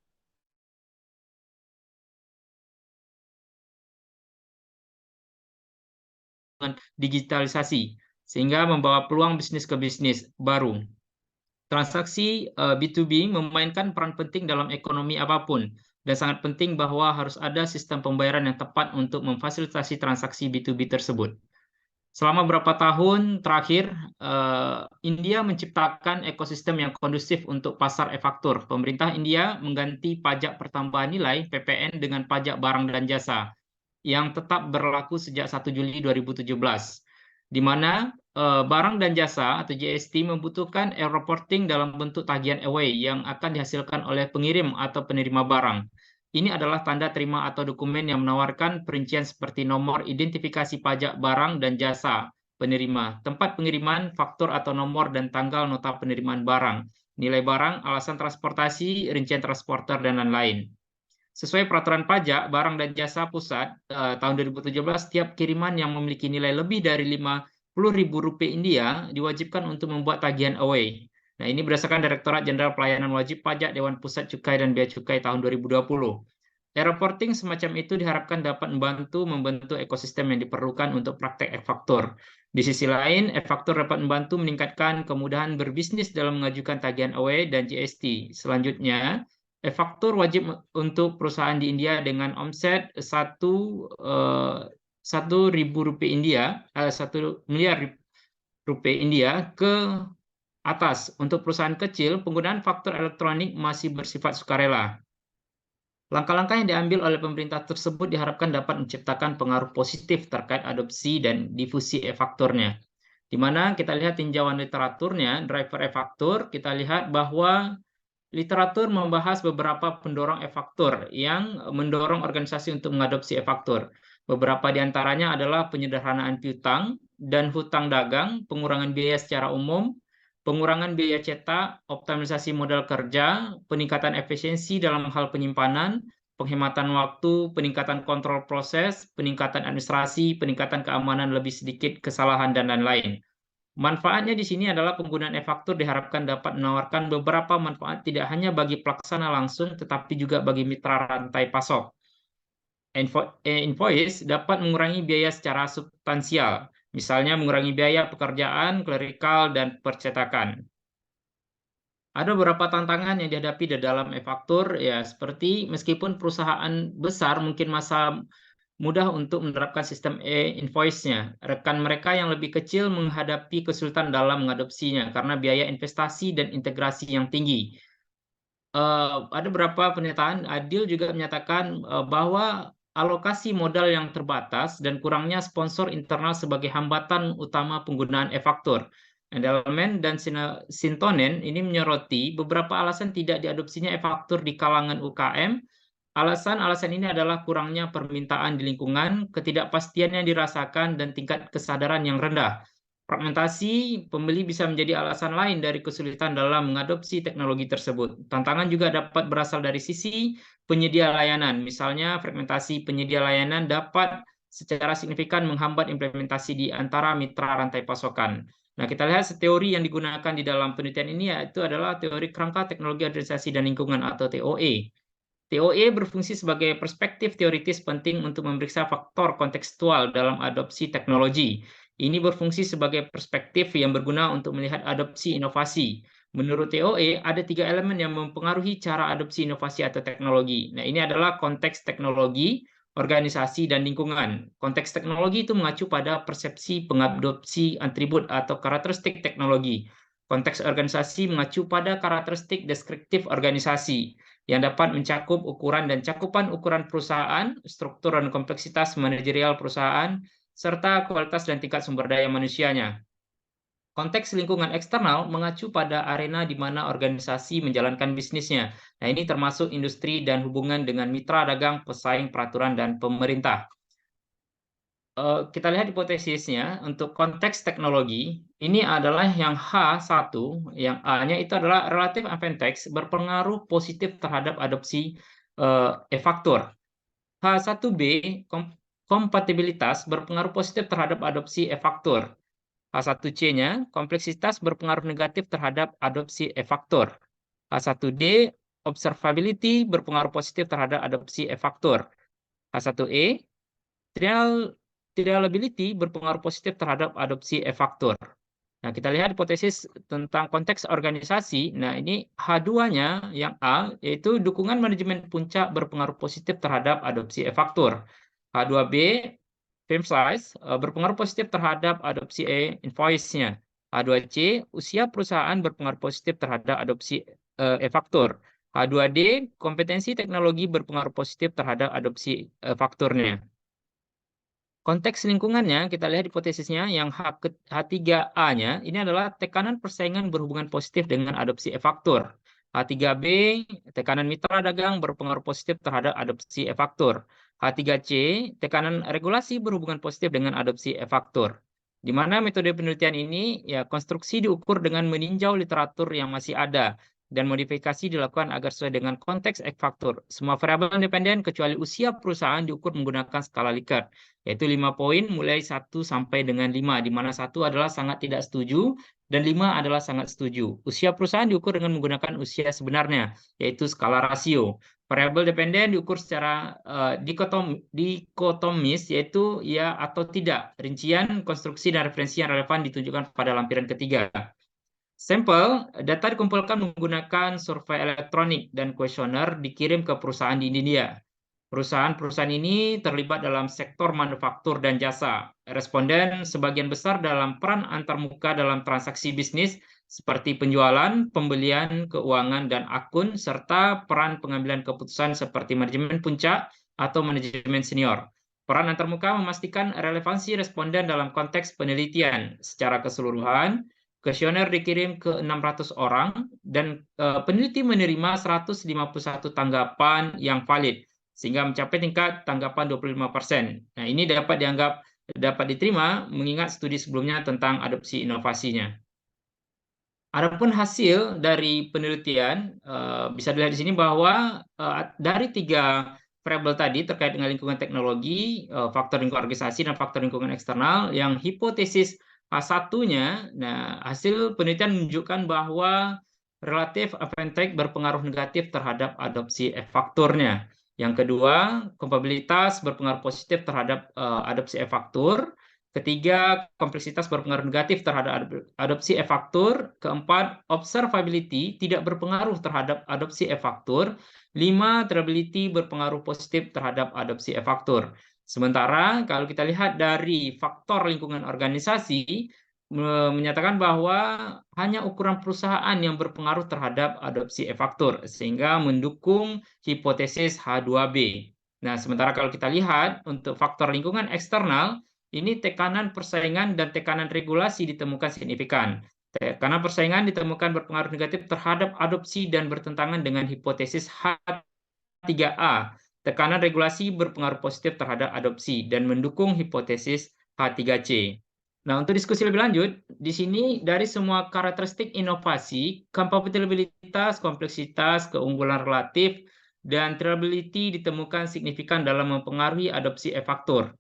Digitalisasi, sehingga membawa peluang bisnis ke bisnis baru. Transaksi B2B memainkan peran penting dalam ekonomi apapun, dan sangat penting bahwa harus ada sistem pembayaran yang tepat untuk memfasilitasi transaksi B2B tersebut. Selama beberapa tahun terakhir, India menciptakan ekosistem yang kondusif untuk pasar e-faktur. Pemerintah India mengganti pajak pertambahan nilai (PPN) dengan pajak barang dan jasa, yang tetap berlaku sejak 1 Juli 2017, di mana barang dan jasa atau GST membutuhkan reporting dalam bentuk tagihan away yang akan dihasilkan oleh pengirim atau penerima barang. Ini adalah tanda terima atau dokumen yang menawarkan perincian seperti nomor identifikasi pajak barang dan jasa penerima, tempat pengiriman, faktur atau nomor dan tanggal nota penerimaan barang, nilai barang, alasan transportasi, rincian transporter, dan lain-lain. Sesuai peraturan pajak barang dan jasa pusat tahun 2017, setiap kiriman yang memiliki nilai lebih dari Rp50.000 India diwajibkan untuk membuat tagihan away. Nah, ini berdasarkan Direktorat Jenderal Pelayanan Wajib Pajak Dewan Pusat Cukai dan Bea Cukai tahun 2020. E-reporting semacam itu diharapkan dapat membentuk ekosistem yang diperlukan untuk praktek e-faktur. Di sisi lain, e-faktur dapat membantu meningkatkan kemudahan berbisnis dalam mengajukan tagihan away dan GST. Selanjutnya, e-faktur wajib untuk perusahaan di India dengan omset 1.000 rupiah India, 1 miliar rupiah India ke atas. Untuk perusahaan kecil, penggunaan faktur elektronik masih bersifat sukarela. Langkah-langkah yang diambil oleh pemerintah tersebut diharapkan dapat menciptakan pengaruh positif terkait adopsi dan difusi e-fakturnya. Di mana kita lihat tinjauan literaturnya, driver e-faktur, kita lihat bahwa literatur membahas beberapa pendorong e-faktur yang mendorong organisasi untuk mengadopsi e-faktur. Beberapa di antaranya adalah penyederhanaan piutang dan hutang dagang, pengurangan biaya secara umum, pengurangan biaya cetak, optimalisasi modal kerja, peningkatan efisiensi dalam hal penyimpanan, penghematan waktu, peningkatan kontrol proses, peningkatan administrasi, peningkatan keamanan lebih sedikit kesalahan, dan lain-lain. Manfaatnya di sini adalah penggunaan e-faktur diharapkan dapat menawarkan beberapa manfaat tidak hanya bagi pelaksana langsung, tetapi juga bagi mitra rantai pasok. E-invoice dapat mengurangi biaya secara substansial, misalnya mengurangi biaya pekerjaan, klerikal, dan percetakan. Ada beberapa tantangan yang dihadapi di dalam e-faktur, ya seperti meskipun perusahaan besar mungkin mudah untuk menerapkan sistem e-invoice-nya. Rekan mereka yang lebih kecil menghadapi kesulitan dalam mengadopsinya karena biaya investasi dan integrasi yang tinggi. Ada beberapa pernyataan, Adil juga menyatakan bahwa alokasi modal yang terbatas dan kurangnya sponsor internal sebagai hambatan utama penggunaan e-faktur. Endelman dan Sintonen ini menyoroti beberapa alasan tidak diadopsinya e-faktur di kalangan UKM. Alasan-alasan ini adalah kurangnya permintaan di lingkungan, ketidakpastian yang dirasakan, dan tingkat kesadaran yang rendah. Fragmentasi pembeli bisa menjadi alasan lain dari kesulitan dalam mengadopsi teknologi tersebut. Tantangan juga dapat berasal dari sisi penyedia layanan. Misalnya, fragmentasi penyedia layanan dapat secara signifikan menghambat implementasi di antara mitra rantai pasokan. Nah, kita lihat teori yang digunakan di dalam penelitian ini yaitu adalah teori kerangka teknologi organisasi dan lingkungan atau TOE. TOE berfungsi sebagai perspektif teoritis penting untuk memeriksa faktor kontekstual dalam adopsi teknologi. Ini berfungsi sebagai perspektif yang berguna untuk melihat adopsi inovasi. Menurut TOE, ada 3 elemen yang mempengaruhi cara adopsi inovasi atau teknologi. Nah, ini adalah konteks teknologi, organisasi, dan lingkungan. Konteks teknologi itu mengacu pada persepsi pengadopsi atribut atau karakteristik teknologi. Konteks organisasi mengacu pada karakteristik deskriptif organisasi yang dapat mencakup ukuran dan cakupan ukuran perusahaan, struktur dan kompleksitas manajerial perusahaan, serta kualitas dan tingkat sumber daya manusianya. Konteks lingkungan eksternal mengacu pada arena di mana organisasi menjalankan bisnisnya. Nah, ini termasuk industri dan hubungan dengan mitra dagang, pesaing, peraturan, dan pemerintah. Kita lihat hipotesisnya untuk konteks teknologi, ini adalah yang H1, yang A-nya itu adalah relative advantage berpengaruh positif terhadap adopsi e-faktur. H1B, kompatibilitas berpengaruh positif terhadap adopsi e-faktur. H1C-nya, kompleksitas berpengaruh negatif terhadap adopsi e-faktur. H1D, observability berpengaruh positif terhadap adopsi e-faktur. H1E, reliability berpengaruh positif terhadap adopsi e-faktur. Nah, kita lihat hipotesis tentang konteks organisasi. Nah, ini H2-nya yang A, yaitu dukungan manajemen puncak berpengaruh positif terhadap adopsi e-faktur. H2B, firm size, berpengaruh positif terhadap adopsi e-invoice-nya. H2C, usia perusahaan berpengaruh positif terhadap adopsi e-faktur. H2D, kompetensi teknologi berpengaruh positif terhadap adopsi e-fakturnya. Konteks lingkungannya, kita lihat hipotesisnya yang H3A-nya, ini adalah tekanan persaingan berhubungan positif dengan adopsi e-faktur. H3B, tekanan mitra dagang berpengaruh positif terhadap adopsi e-faktur. H3C, tekanan regulasi berhubungan positif dengan adopsi e-faktur. Di mana metode penelitian ini, ya konstruksi diukur dengan meninjau literatur yang masih ada, dan modifikasi dilakukan agar sesuai dengan konteks e-faktur. Semua variabel independen kecuali usia perusahaan diukur menggunakan skala Likert, yaitu 5 poin mulai 1 sampai dengan 5, di mana 1 adalah sangat tidak setuju dan 5 adalah sangat setuju. Usia perusahaan diukur dengan menggunakan usia sebenarnya, yaitu skala rasio. Variabel dependen diukur secara dikotomis, yaitu ya atau tidak. Rincian, konstruksi, dan referensi yang relevan ditunjukkan pada lampiran ketiga. Sampel data dikumpulkan menggunakan survei elektronik dan kuesioner dikirim ke perusahaan di India. Perusahaan-perusahaan ini terlibat dalam sektor manufaktur dan jasa. Responden sebagian besar dalam peran antarmuka dalam transaksi bisnis seperti penjualan, pembelian, keuangan, dan akun, serta peran pengambilan keputusan seperti manajemen puncak atau manajemen senior. Peran antarmuka memastikan relevansi responden dalam konteks penelitian. Secara keseluruhan, kuesioner dikirim ke 600 orang dan peneliti menerima 151 tanggapan yang valid, sehingga mencapai tingkat tanggapan 25%. Nah, ini dapat diterima mengingat studi sebelumnya tentang adopsi inovasinya. Adapun hasil dari penelitian, bisa dilihat di sini bahwa dari 3 variabel tadi terkait dengan lingkungan teknologi, faktor lingkungan organisasi, dan faktor lingkungan eksternal, yang hipotesis H1-nya, nah hasil penelitian menunjukkan bahwa relatif advantage berpengaruh negatif terhadap adopsi e-fakturnya. Yang kedua, kompabilitas berpengaruh positif terhadap adopsi e-faktur. Ketiga, kompleksitas berpengaruh negatif terhadap adopsi e-faktur. Keempat, observability tidak berpengaruh terhadap adopsi e-faktur. 5, traceability berpengaruh positif terhadap adopsi e-faktur. Sementara kalau kita lihat dari faktor lingkungan organisasi, menyatakan bahwa hanya ukuran perusahaan yang berpengaruh terhadap adopsi e-faktur, sehingga mendukung hipotesis H2B. Nah, sementara kalau kita lihat untuk faktor lingkungan eksternal, ini tekanan persaingan dan tekanan regulasi ditemukan signifikan. Tekanan persaingan ditemukan berpengaruh negatif terhadap adopsi dan bertentangan dengan hipotesis H3A. Tekanan regulasi berpengaruh positif terhadap adopsi dan mendukung hipotesis H3C. Nah, untuk diskusi lebih lanjut, di sini dari semua karakteristik inovasi, kompatibilitas, kompleksitas, keunggulan relatif, dan reliability ditemukan signifikan dalam mempengaruhi adopsi e-faktur.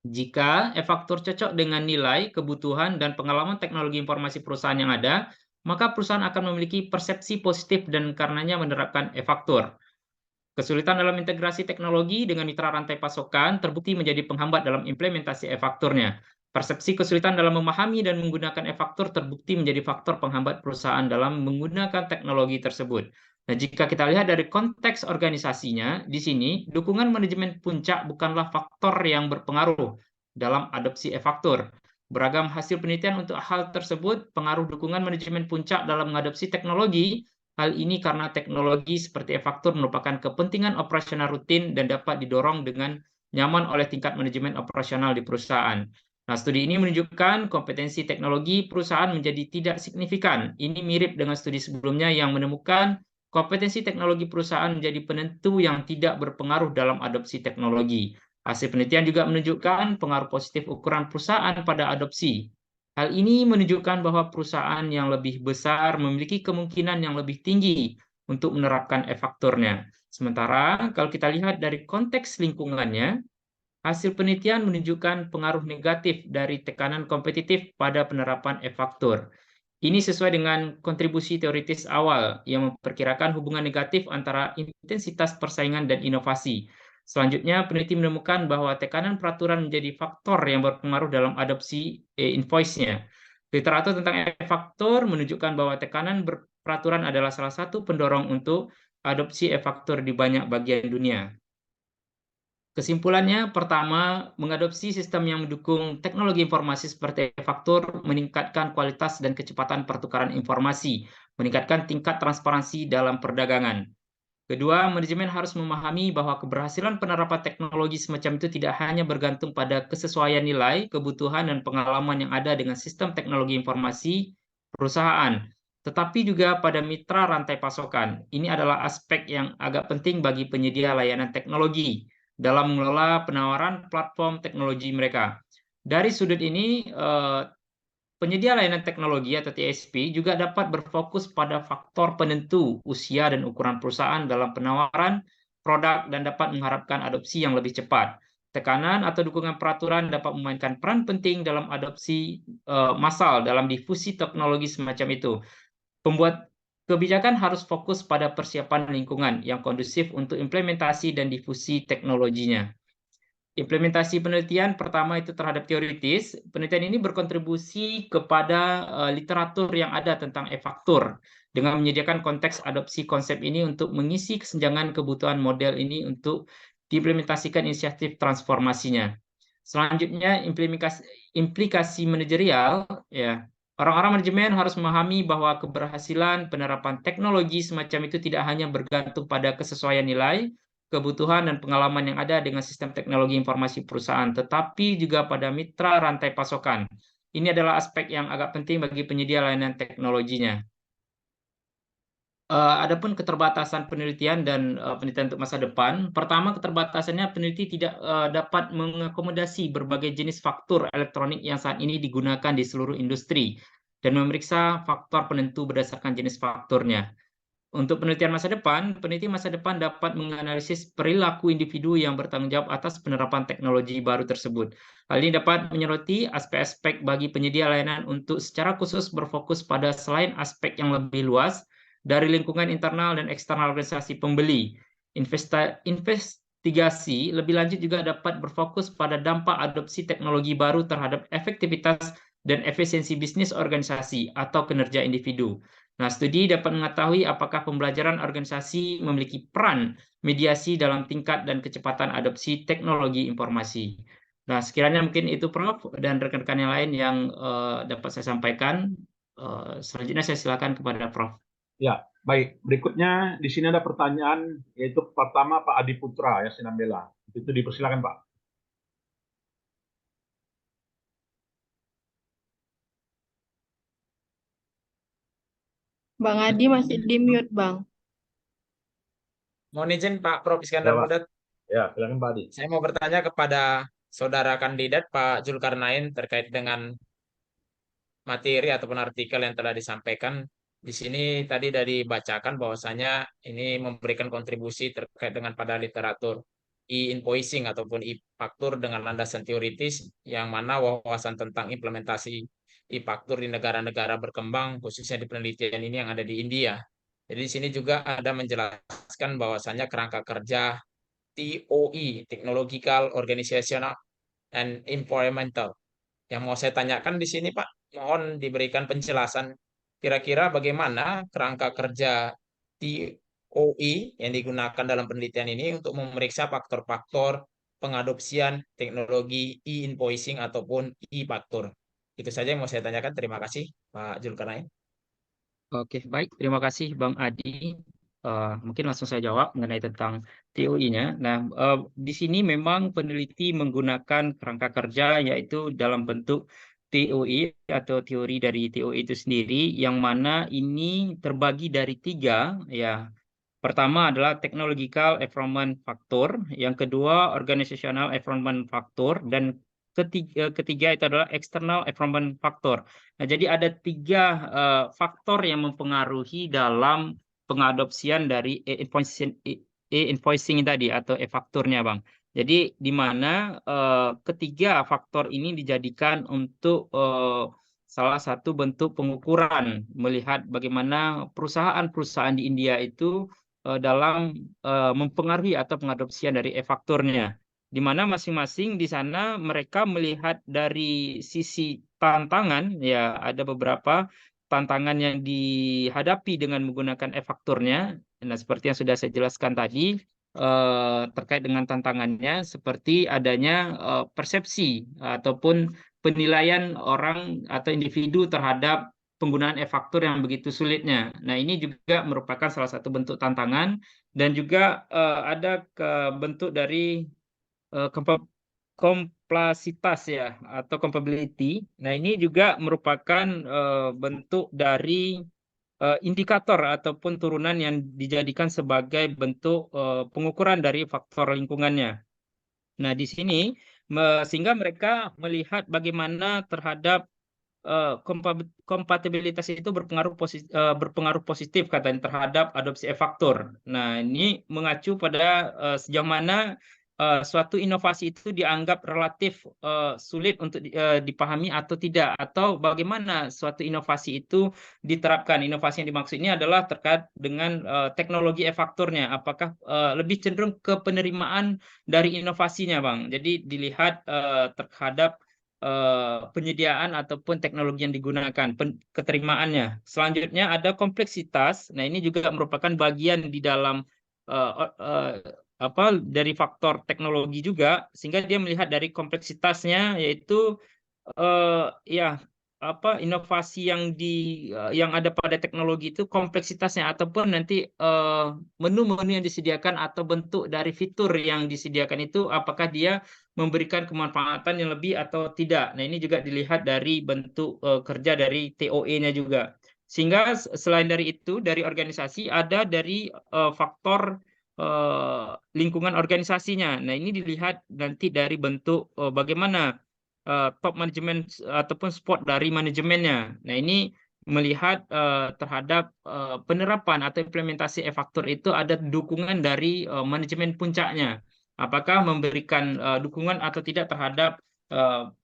Jika e-faktur cocok dengan nilai, kebutuhan, dan pengalaman teknologi informasi perusahaan yang ada, maka perusahaan akan memiliki persepsi positif dan karenanya menerapkan e-faktur. Kesulitan dalam integrasi teknologi dengan mitra rantai pasokan terbukti menjadi penghambat dalam implementasi e-fakturnya. Persepsi kesulitan dalam memahami dan menggunakan e-faktur terbukti menjadi faktor penghambat perusahaan dalam menggunakan teknologi tersebut. Nah, jika kita lihat dari konteks organisasinya, di sini dukungan manajemen puncak bukanlah faktor yang berpengaruh dalam adopsi e-faktur. Beragam hasil penelitian untuk hal tersebut, pengaruh dukungan manajemen puncak dalam mengadopsi teknologi. Hal ini karena teknologi seperti e-faktur merupakan kepentingan operasional rutin dan dapat didorong dengan nyaman oleh tingkat manajemen operasional di perusahaan. Nah, studi ini menunjukkan kompetensi teknologi perusahaan menjadi tidak signifikan. Ini mirip dengan studi sebelumnya yang menemukan kompetensi teknologi perusahaan menjadi penentu yang tidak berpengaruh dalam adopsi teknologi. Hasil penelitian juga menunjukkan pengaruh positif ukuran perusahaan pada adopsi. Hal ini menunjukkan bahwa perusahaan yang lebih besar memiliki kemungkinan yang lebih tinggi untuk menerapkan e-fakturnya. Sementara kalau kita lihat dari konteks lingkungannya, hasil penelitian menunjukkan pengaruh negatif dari tekanan kompetitif pada penerapan e-faktur. Ini sesuai dengan kontribusi teoritis awal yang memperkirakan hubungan negatif antara intensitas persaingan dan inovasi. Selanjutnya, peneliti menemukan bahwa tekanan peraturan menjadi faktor yang berpengaruh dalam adopsi e-invoice-nya. Literatur tentang e-faktur menunjukkan bahwa tekanan peraturan adalah salah satu pendorong untuk adopsi e-faktur di banyak bagian dunia. Kesimpulannya, pertama, mengadopsi sistem yang mendukung teknologi informasi seperti e-faktur meningkatkan kualitas dan kecepatan pertukaran informasi, meningkatkan tingkat transparansi dalam perdagangan. Kedua, manajemen harus memahami bahwa keberhasilan penerapan teknologi semacam itu tidak hanya bergantung pada kesesuaian nilai, kebutuhan, dan pengalaman yang ada dengan sistem teknologi informasi perusahaan, tetapi juga pada mitra rantai pasokan. Ini adalah aspek yang agak penting bagi penyedia layanan teknologi dalam mengelola penawaran platform teknologi mereka. Dari sudut ini, penyedia layanan teknologi atau TSP juga dapat berfokus pada faktor penentu usia dan ukuran perusahaan dalam penawaran produk dan dapat mengharapkan adopsi yang lebih cepat. Tekanan atau dukungan peraturan dapat memainkan peran penting dalam adopsi massal dalam difusi teknologi semacam itu. Pembuat kebijakan harus fokus pada persiapan lingkungan yang kondusif untuk implementasi dan difusi teknologinya. Implementasi penelitian pertama itu terhadap teoritis. Penelitian ini berkontribusi kepada literatur yang ada tentang e-faktur dengan menyediakan konteks adopsi konsep ini untuk mengisi kesenjangan kebutuhan model ini untuk diimplementasikan inisiatif transformasinya. Selanjutnya, implikasi manajerial, ya. Orang-orang manajemen harus memahami bahwa keberhasilan penerapan teknologi semacam itu tidak hanya bergantung pada kesesuaian nilai, kebutuhan dan pengalaman yang ada dengan sistem teknologi informasi perusahaan, tetapi juga pada mitra rantai pasokan. Ini adalah aspek yang agak penting bagi penyedia layanan teknologinya. Adapun keterbatasan penelitian dan penelitian untuk masa depan, pertama keterbatasannya peneliti tidak dapat mengakomodasi berbagai jenis faktur elektronik yang saat ini digunakan di seluruh industri dan memeriksa faktor penentu berdasarkan jenis fakturnya. Untuk penelitian masa depan, peneliti masa depan dapat menganalisis perilaku individu yang bertanggung jawab atas penerapan teknologi baru tersebut. Hal ini dapat menyoroti aspek-aspek bagi penyedia layanan untuk secara khusus berfokus pada selain aspek yang lebih luas dari lingkungan internal dan eksternal organisasi pembeli. Investigasi lebih lanjut juga dapat berfokus pada dampak adopsi teknologi baru terhadap efektivitas dan efisiensi bisnis organisasi atau kinerja individu. Nah, studi dapat mengetahui apakah pembelajaran organisasi memiliki peran mediasi dalam tingkat dan kecepatan adopsi teknologi informasi. Nah, sekiranya mungkin itu Prof. Dan rekan-rekan yang lain yang dapat saya sampaikan. Selanjutnya saya silakan kepada Prof. Ya, baik. Berikutnya di sini ada pertanyaan, yaitu pertama Pak Adi Putra ya, Sinambela. Itu dipersilakan Pak. Bang Adi masih di mute, Bang. Mohon izin Pak Prof. Iskandar Ya, Pak. Mudat. Ya, silakan Pak Adi. Saya mau bertanya kepada saudara kandidat Pak Zulkarnain terkait dengan materi ataupun artikel yang telah disampaikan. Di sini tadi dari bacakan bahwasanya ini memberikan kontribusi terkait dengan pada literatur e-invoicing ataupun e-faktur dengan landasan teoritis yang mana wawasan tentang implementasi e-faktur di negara-negara berkembang khususnya di penelitian ini yang ada di India. Jadi di sini juga ada menjelaskan bahwasanya kerangka kerja TOE, Technological, Organizational, and Environmental. Yang mau saya tanyakan di sini, Pak, mohon diberikan penjelasan kira-kira bagaimana kerangka kerja TOE yang digunakan dalam penelitian ini untuk memeriksa faktor-faktor pengadopsian teknologi e-invoicing ataupun e-faktur. Itu saja yang mau saya tanyakan. Terima kasih, Pak Zulkarnain. Oke, baik. Terima kasih Bang Adi. Mungkin langsung saya jawab mengenai tentang TOI-nya. Nah, di sini memang peneliti menggunakan kerangka kerja yaitu dalam bentuk TOI atau teori dari TOI itu sendiri, yang mana ini terbagi dari 3, ya. Pertama adalah Technological Environment Factor, yang kedua Organizational Environment Factor, dan ketiga itu adalah External Environment Factor. Nah, jadi ada 3 faktor yang mempengaruhi dalam pengadopsian dari e-invoicing tadi atau e-fakturnya, Bang. Jadi di mana ketiga faktor ini dijadikan untuk salah satu bentuk pengukuran melihat bagaimana perusahaan-perusahaan di India itu dalam mempengaruhi atau pengadopsian dari e-fakturnya, di mana masing-masing di sana mereka melihat dari sisi tantangan, ya ada beberapa tantangan yang dihadapi dengan menggunakan e-fakturnya. Nah, seperti yang sudah saya jelaskan tadi, terkait dengan tantangannya, seperti adanya persepsi ataupun penilaian orang atau individu terhadap penggunaan e-faktur yang begitu sulitnya. Nah, ini juga merupakan salah satu bentuk tantangan dan juga ada bentuk dari komplasitas ya atau compatibility. Nah, ini juga merupakan bentuk dari indikator ataupun turunan yang dijadikan sebagai bentuk pengukuran dari faktor lingkungannya. Nah, di sini sehingga mereka melihat bagaimana terhadap kompatibilitas itu berpengaruh positif katanya terhadap adopsi e-faktur. Nah, ini mengacu pada sejauh mana suatu inovasi itu dianggap relatif sulit untuk dipahami atau tidak, atau bagaimana suatu inovasi itu diterapkan. Inovasi yang dimaksud ini adalah terkait dengan teknologi e-fakturnya. Apakah lebih cenderung ke penerimaan dari inovasinya, Bang? Jadi dilihat terhadap penyediaan ataupun teknologi yang digunakan, keterimaannya. Selanjutnya ada kompleksitas. Nah, ini juga merupakan bagian di dalam dari faktor teknologi juga, sehingga dia melihat dari kompleksitasnya, yaitu ya inovasi yang ada pada teknologi itu kompleksitasnya ataupun nanti menu-menu yang disediakan atau bentuk dari fitur yang disediakan itu apakah dia memberikan kemanfaatan yang lebih atau tidak. Nah, ini juga dilihat dari bentuk kerja dari TOE-nya juga. Sehingga selain dari itu, dari organisasi ada dari faktor lingkungan organisasinya. Nah, ini dilihat nanti dari bentuk bagaimana top manajemen ataupun support dari manajemennya. Nah, ini melihat terhadap penerapan atau implementasi e-faktur itu ada dukungan dari manajemen puncaknya. Apakah memberikan dukungan atau tidak terhadap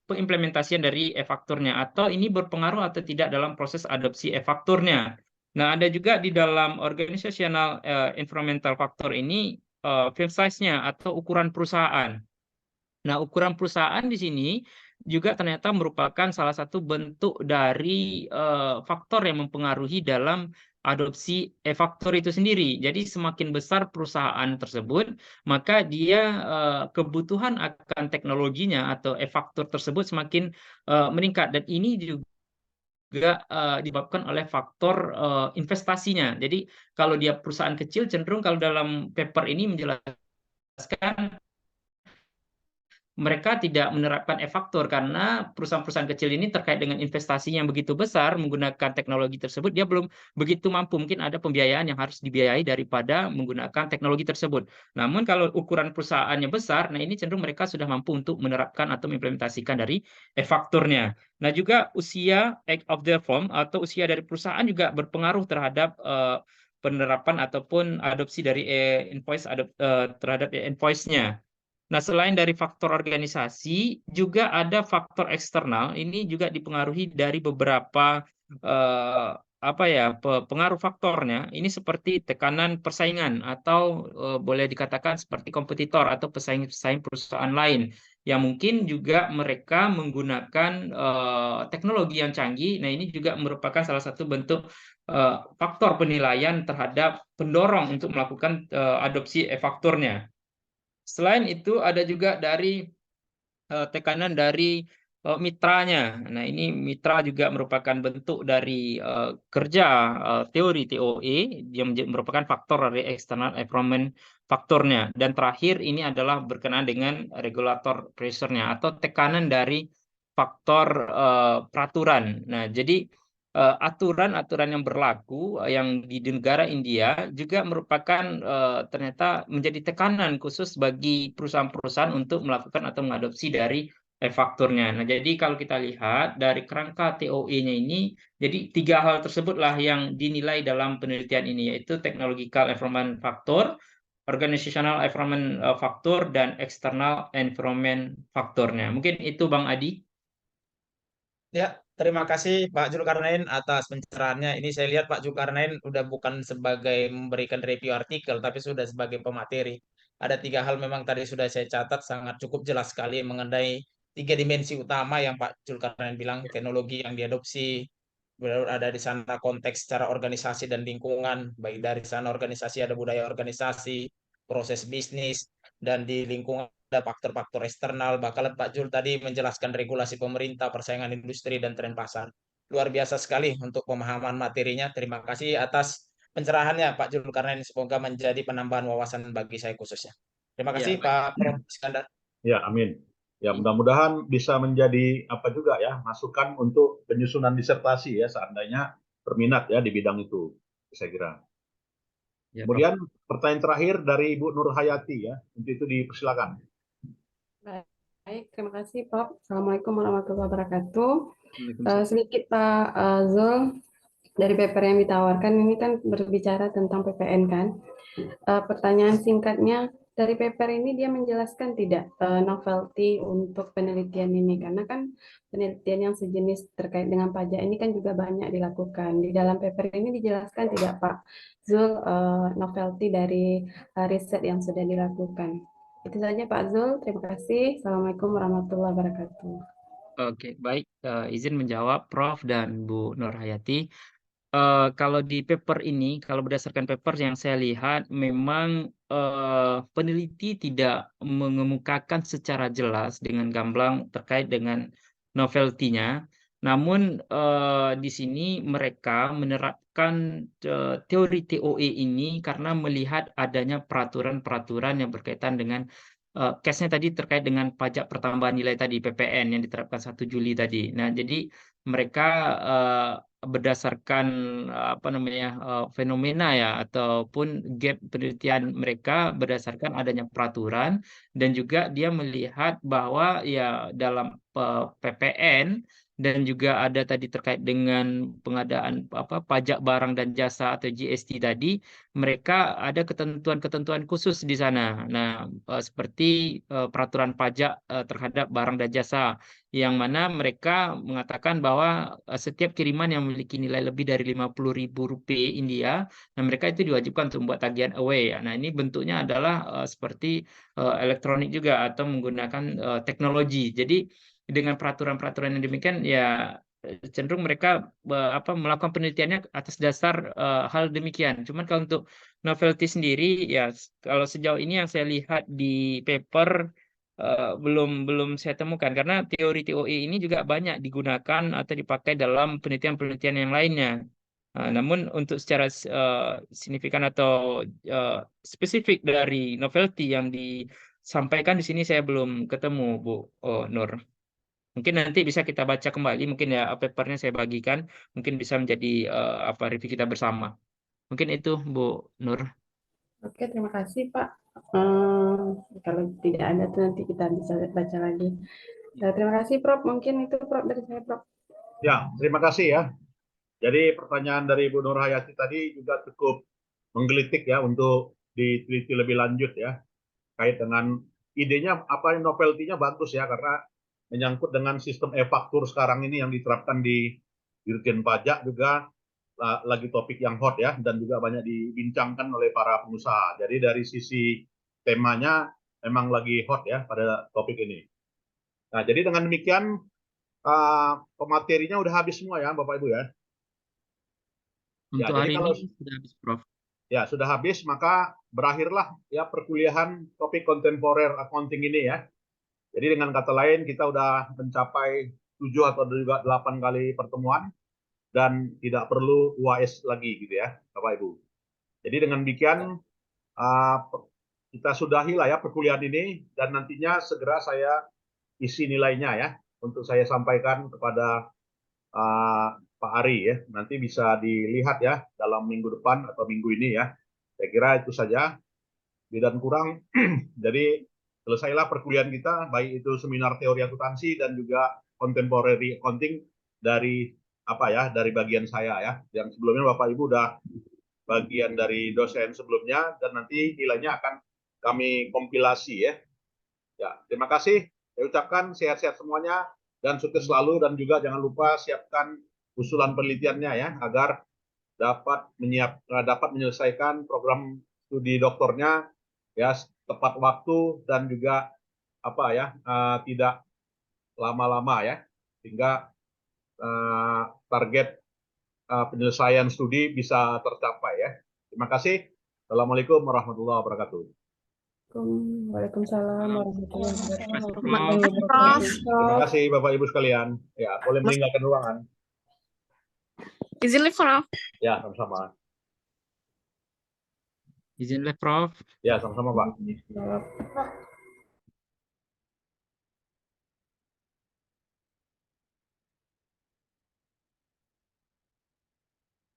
pengimplementasian dari e-fakturnya, atau ini berpengaruh atau tidak dalam proses adopsi e-fakturnya. Nah, ada juga di dalam organizational environmental factor ini firm size-nya atau ukuran perusahaan. Nah, ukuran perusahaan di sini juga ternyata merupakan salah satu bentuk dari faktor yang mempengaruhi dalam adopsi e-faktur itu sendiri. Jadi semakin besar perusahaan tersebut, maka dia kebutuhan akan teknologinya atau e-faktur tersebut semakin meningkat. Dan ini juga disebabkan oleh faktor investasinya. Jadi kalau dia perusahaan kecil, cenderung kalau dalam paper ini menjelaskan mereka tidak menerapkan e-faktur karena perusahaan-perusahaan kecil ini terkait dengan investasi yang begitu besar menggunakan teknologi tersebut, dia belum begitu mampu. Mungkin ada pembiayaan yang harus dibiayai daripada menggunakan teknologi tersebut. Namun kalau ukuran perusahaannya besar, nah ini cenderung mereka sudah mampu untuk menerapkan atau mengimplementasikan dari e-fakturnya. Nah, juga usia of the firm atau usia dari perusahaan juga berpengaruh terhadap penerapan ataupun adopsi dari terhadap invoice-nya. Nah, selain dari faktor organisasi, juga ada faktor eksternal. Ini juga dipengaruhi dari beberapa pengaruh faktornya. Ini seperti tekanan persaingan atau boleh dikatakan seperti kompetitor atau pesaing-pesaing perusahaan lain yang mungkin juga mereka menggunakan teknologi yang canggih. Nah, ini juga merupakan salah satu bentuk faktor penilaian terhadap pendorong untuk melakukan adopsi e-fakturnya. Selain itu ada juga dari tekanan dari mitranya. Nah, ini mitra juga merupakan bentuk dari kerja teori TOE yang merupakan faktor dari external environment faktornya. Dan terakhir ini adalah berkenaan dengan regulator pressure-nya atau tekanan dari faktor peraturan. Nah, jadi aturan-aturan yang berlaku yang di negara India juga merupakan ternyata menjadi tekanan khusus bagi perusahaan-perusahaan untuk melakukan atau mengadopsi dari e-fakturnya. Nah, jadi kalau kita lihat dari kerangka TOE-nya ini, jadi 3 hal tersebutlah yang dinilai dalam penelitian ini, yaitu technological environment factor, organizational environment factor, dan external environment faktornya. Mungkin itu Bang Adi. Ya, terima kasih Pak Zulkarnain atas pencerahannya. Ini saya lihat Pak Zulkarnain udah bukan sebagai memberikan review artikel, tapi sudah sebagai pemateri. Ada 3 hal memang tadi sudah saya catat, sangat cukup jelas sekali mengenai 3 dimensi utama yang Pak Zulkarnain bilang, teknologi yang diadopsi, ada di sana konteks secara organisasi dan lingkungan, baik dari sana organisasi ada budaya organisasi, proses bisnis, dan di lingkungan ada faktor-faktor eksternal. Bahkan Pak Jul tadi menjelaskan regulasi pemerintah, persaingan industri, dan tren pasar. luar biasa sekali untuk pemahaman materinya. Terima kasih atas pencerahannya Pak Zulkarnain. Semoga menjadi penambahan wawasan bagi saya khususnya. Terima Ya, kasih Pak Prof. Iskandar. Ya, amin. Ya, mudah-mudahan bisa menjadi apa juga ya, masukan untuk penyusunan disertasi ya, seandainya berminat ya di bidang itu, saya kira. ya, Prof. Kemudian pertanyaan terakhir dari Ibu Nur Hayati ya, untuk itu dipersilakan. Baik, terima kasih Prof. Assalamualaikum warahmatullahi wabarakatuh. Waalaikumsalam. Sedikit Pak Zul, dari paper yang ditawarkan ini kan berbicara tentang PPN kan. Pertanyaan singkatnya, dari paper ini dia menjelaskan tidak novelty untuk penelitian ini, karena kan penelitian yang sejenis terkait dengan pajak ini kan juga banyak dilakukan. Di dalam paper ini dijelaskan tidak Pak Zul novelty dari riset yang sudah dilakukan. Itu saja Pak Zul, terima kasih. Assalamualaikum warahmatullahi wabarakatuh. Oke, baik. Izin menjawab Prof dan Bu Nur Hayati. Kalau di paper ini, kalau berdasarkan paper yang saya lihat, memang peneliti tidak mengemukakan secara jelas dengan gamblang terkait dengan novelty-nya. Namun di sini mereka menerapkan teori TOE ini karena melihat adanya peraturan-peraturan yang berkaitan dengan case-nya tadi terkait dengan pajak pertambahan nilai tadi PPN yang diterapkan 1 Juli tadi. Nah, jadi mereka berdasarkan apa namanya fenomena ya ataupun gap penelitian mereka berdasarkan adanya peraturan dan juga dia melihat bahwa ya dalam PPN dan juga ada tadi terkait dengan pengadaan pajak barang dan jasa atau GST tadi mereka ada ketentuan-ketentuan khusus di sana. Nah, seperti peraturan pajak terhadap barang dan jasa yang mana mereka mengatakan bahwa setiap kiriman yang memiliki nilai lebih dari 50.000 rupiah India, nah mereka itu diwajibkan untuk membuat tagihan away. Nah, ini bentuknya adalah seperti elektronik juga atau menggunakan teknologi. Jadi dengan peraturan-peraturan yang demikian ya cenderung mereka melakukan penelitiannya atas dasar hal demikian. Cuman kalau untuk novelty sendiri ya kalau sejauh ini yang saya lihat di paper belum saya temukan karena teori TOE ini juga banyak digunakan atau dipakai dalam penelitian-penelitian yang lainnya. Namun untuk secara signifikan atau spesifik dari novelty yang disampaikan di sini saya belum ketemu, Bu Nur. Mungkin nanti bisa kita baca kembali, mungkin ya papernya saya bagikan, mungkin bisa menjadi review kita bersama. Mungkin itu Bu Nur. Oke, terima kasih Pak. Kalau tidak ada tuh nanti kita bisa baca lagi. Terima kasih Prof. Mungkin itu Prof dari saya Prof. Ya, terima kasih ya. Jadi pertanyaan dari Bu Nur Hayati tadi juga cukup menggelitik ya untuk diteliti lebih lanjut ya. Kait dengan idenya apa novelty-nya bagus ya karena menyangkut dengan sistem e-faktur sekarang ini yang diterapkan di Dirjen Pajak juga lagi topik yang hot ya dan juga banyak dibincangkan oleh para pengusaha. Jadi dari sisi temanya memang lagi hot ya pada topik ini. Nah, jadi dengan demikian pematerinya udah habis semua ya Bapak Ibu ya. Ya, Untuk jadi hari kalau ini sudah habis, Prof. ya sudah habis maka berakhirlah ya perkuliahan topik kontemporer accounting ini ya. Jadi dengan kata lain kita udah mencapai 7 atau juga 8 kali pertemuan dan tidak perlu UAS lagi gitu ya Bapak Ibu. Jadi dengan demikian kita sudahi lah ya perkuliahan ini dan nantinya segera saya isi nilainya ya untuk saya sampaikan kepada Pak Ari ya. Nanti bisa dilihat ya dalam minggu depan atau minggu ini ya. Saya kira itu saja. Lebih dan kurang jadi selesailah perkuliahan kita, baik itu seminar teori akuntansi dan juga contemporary accounting dari dari bagian saya ya. Yang sebelumnya Bapak Ibu udah bagian dari dosen sebelumnya dan nanti nilainya akan kami kompilasi ya. Ya, terima kasih. Saya ucapkan sehat-sehat semuanya dan sukses selalu dan juga jangan lupa siapkan usulan penelitiannya ya agar dapat menyelesaikan program studi doktornya ya tepat waktu dan juga tidak lama-lama ya sehingga target penyelesaian studi bisa tercapai ya. Terima kasih. Assalamualaikum warahmatullahi wabarakatuh. Waalaikumsalam warahmatullahi wabarakatuh. Terima kasih, Prof. Terima kasih Bapak Ibu sekalian. Ya, boleh meninggalkan ruangan. Izin live, Prof. Ya, sama-sama. Izin live, Prof. Ya, sama-sama, Pak. Prof.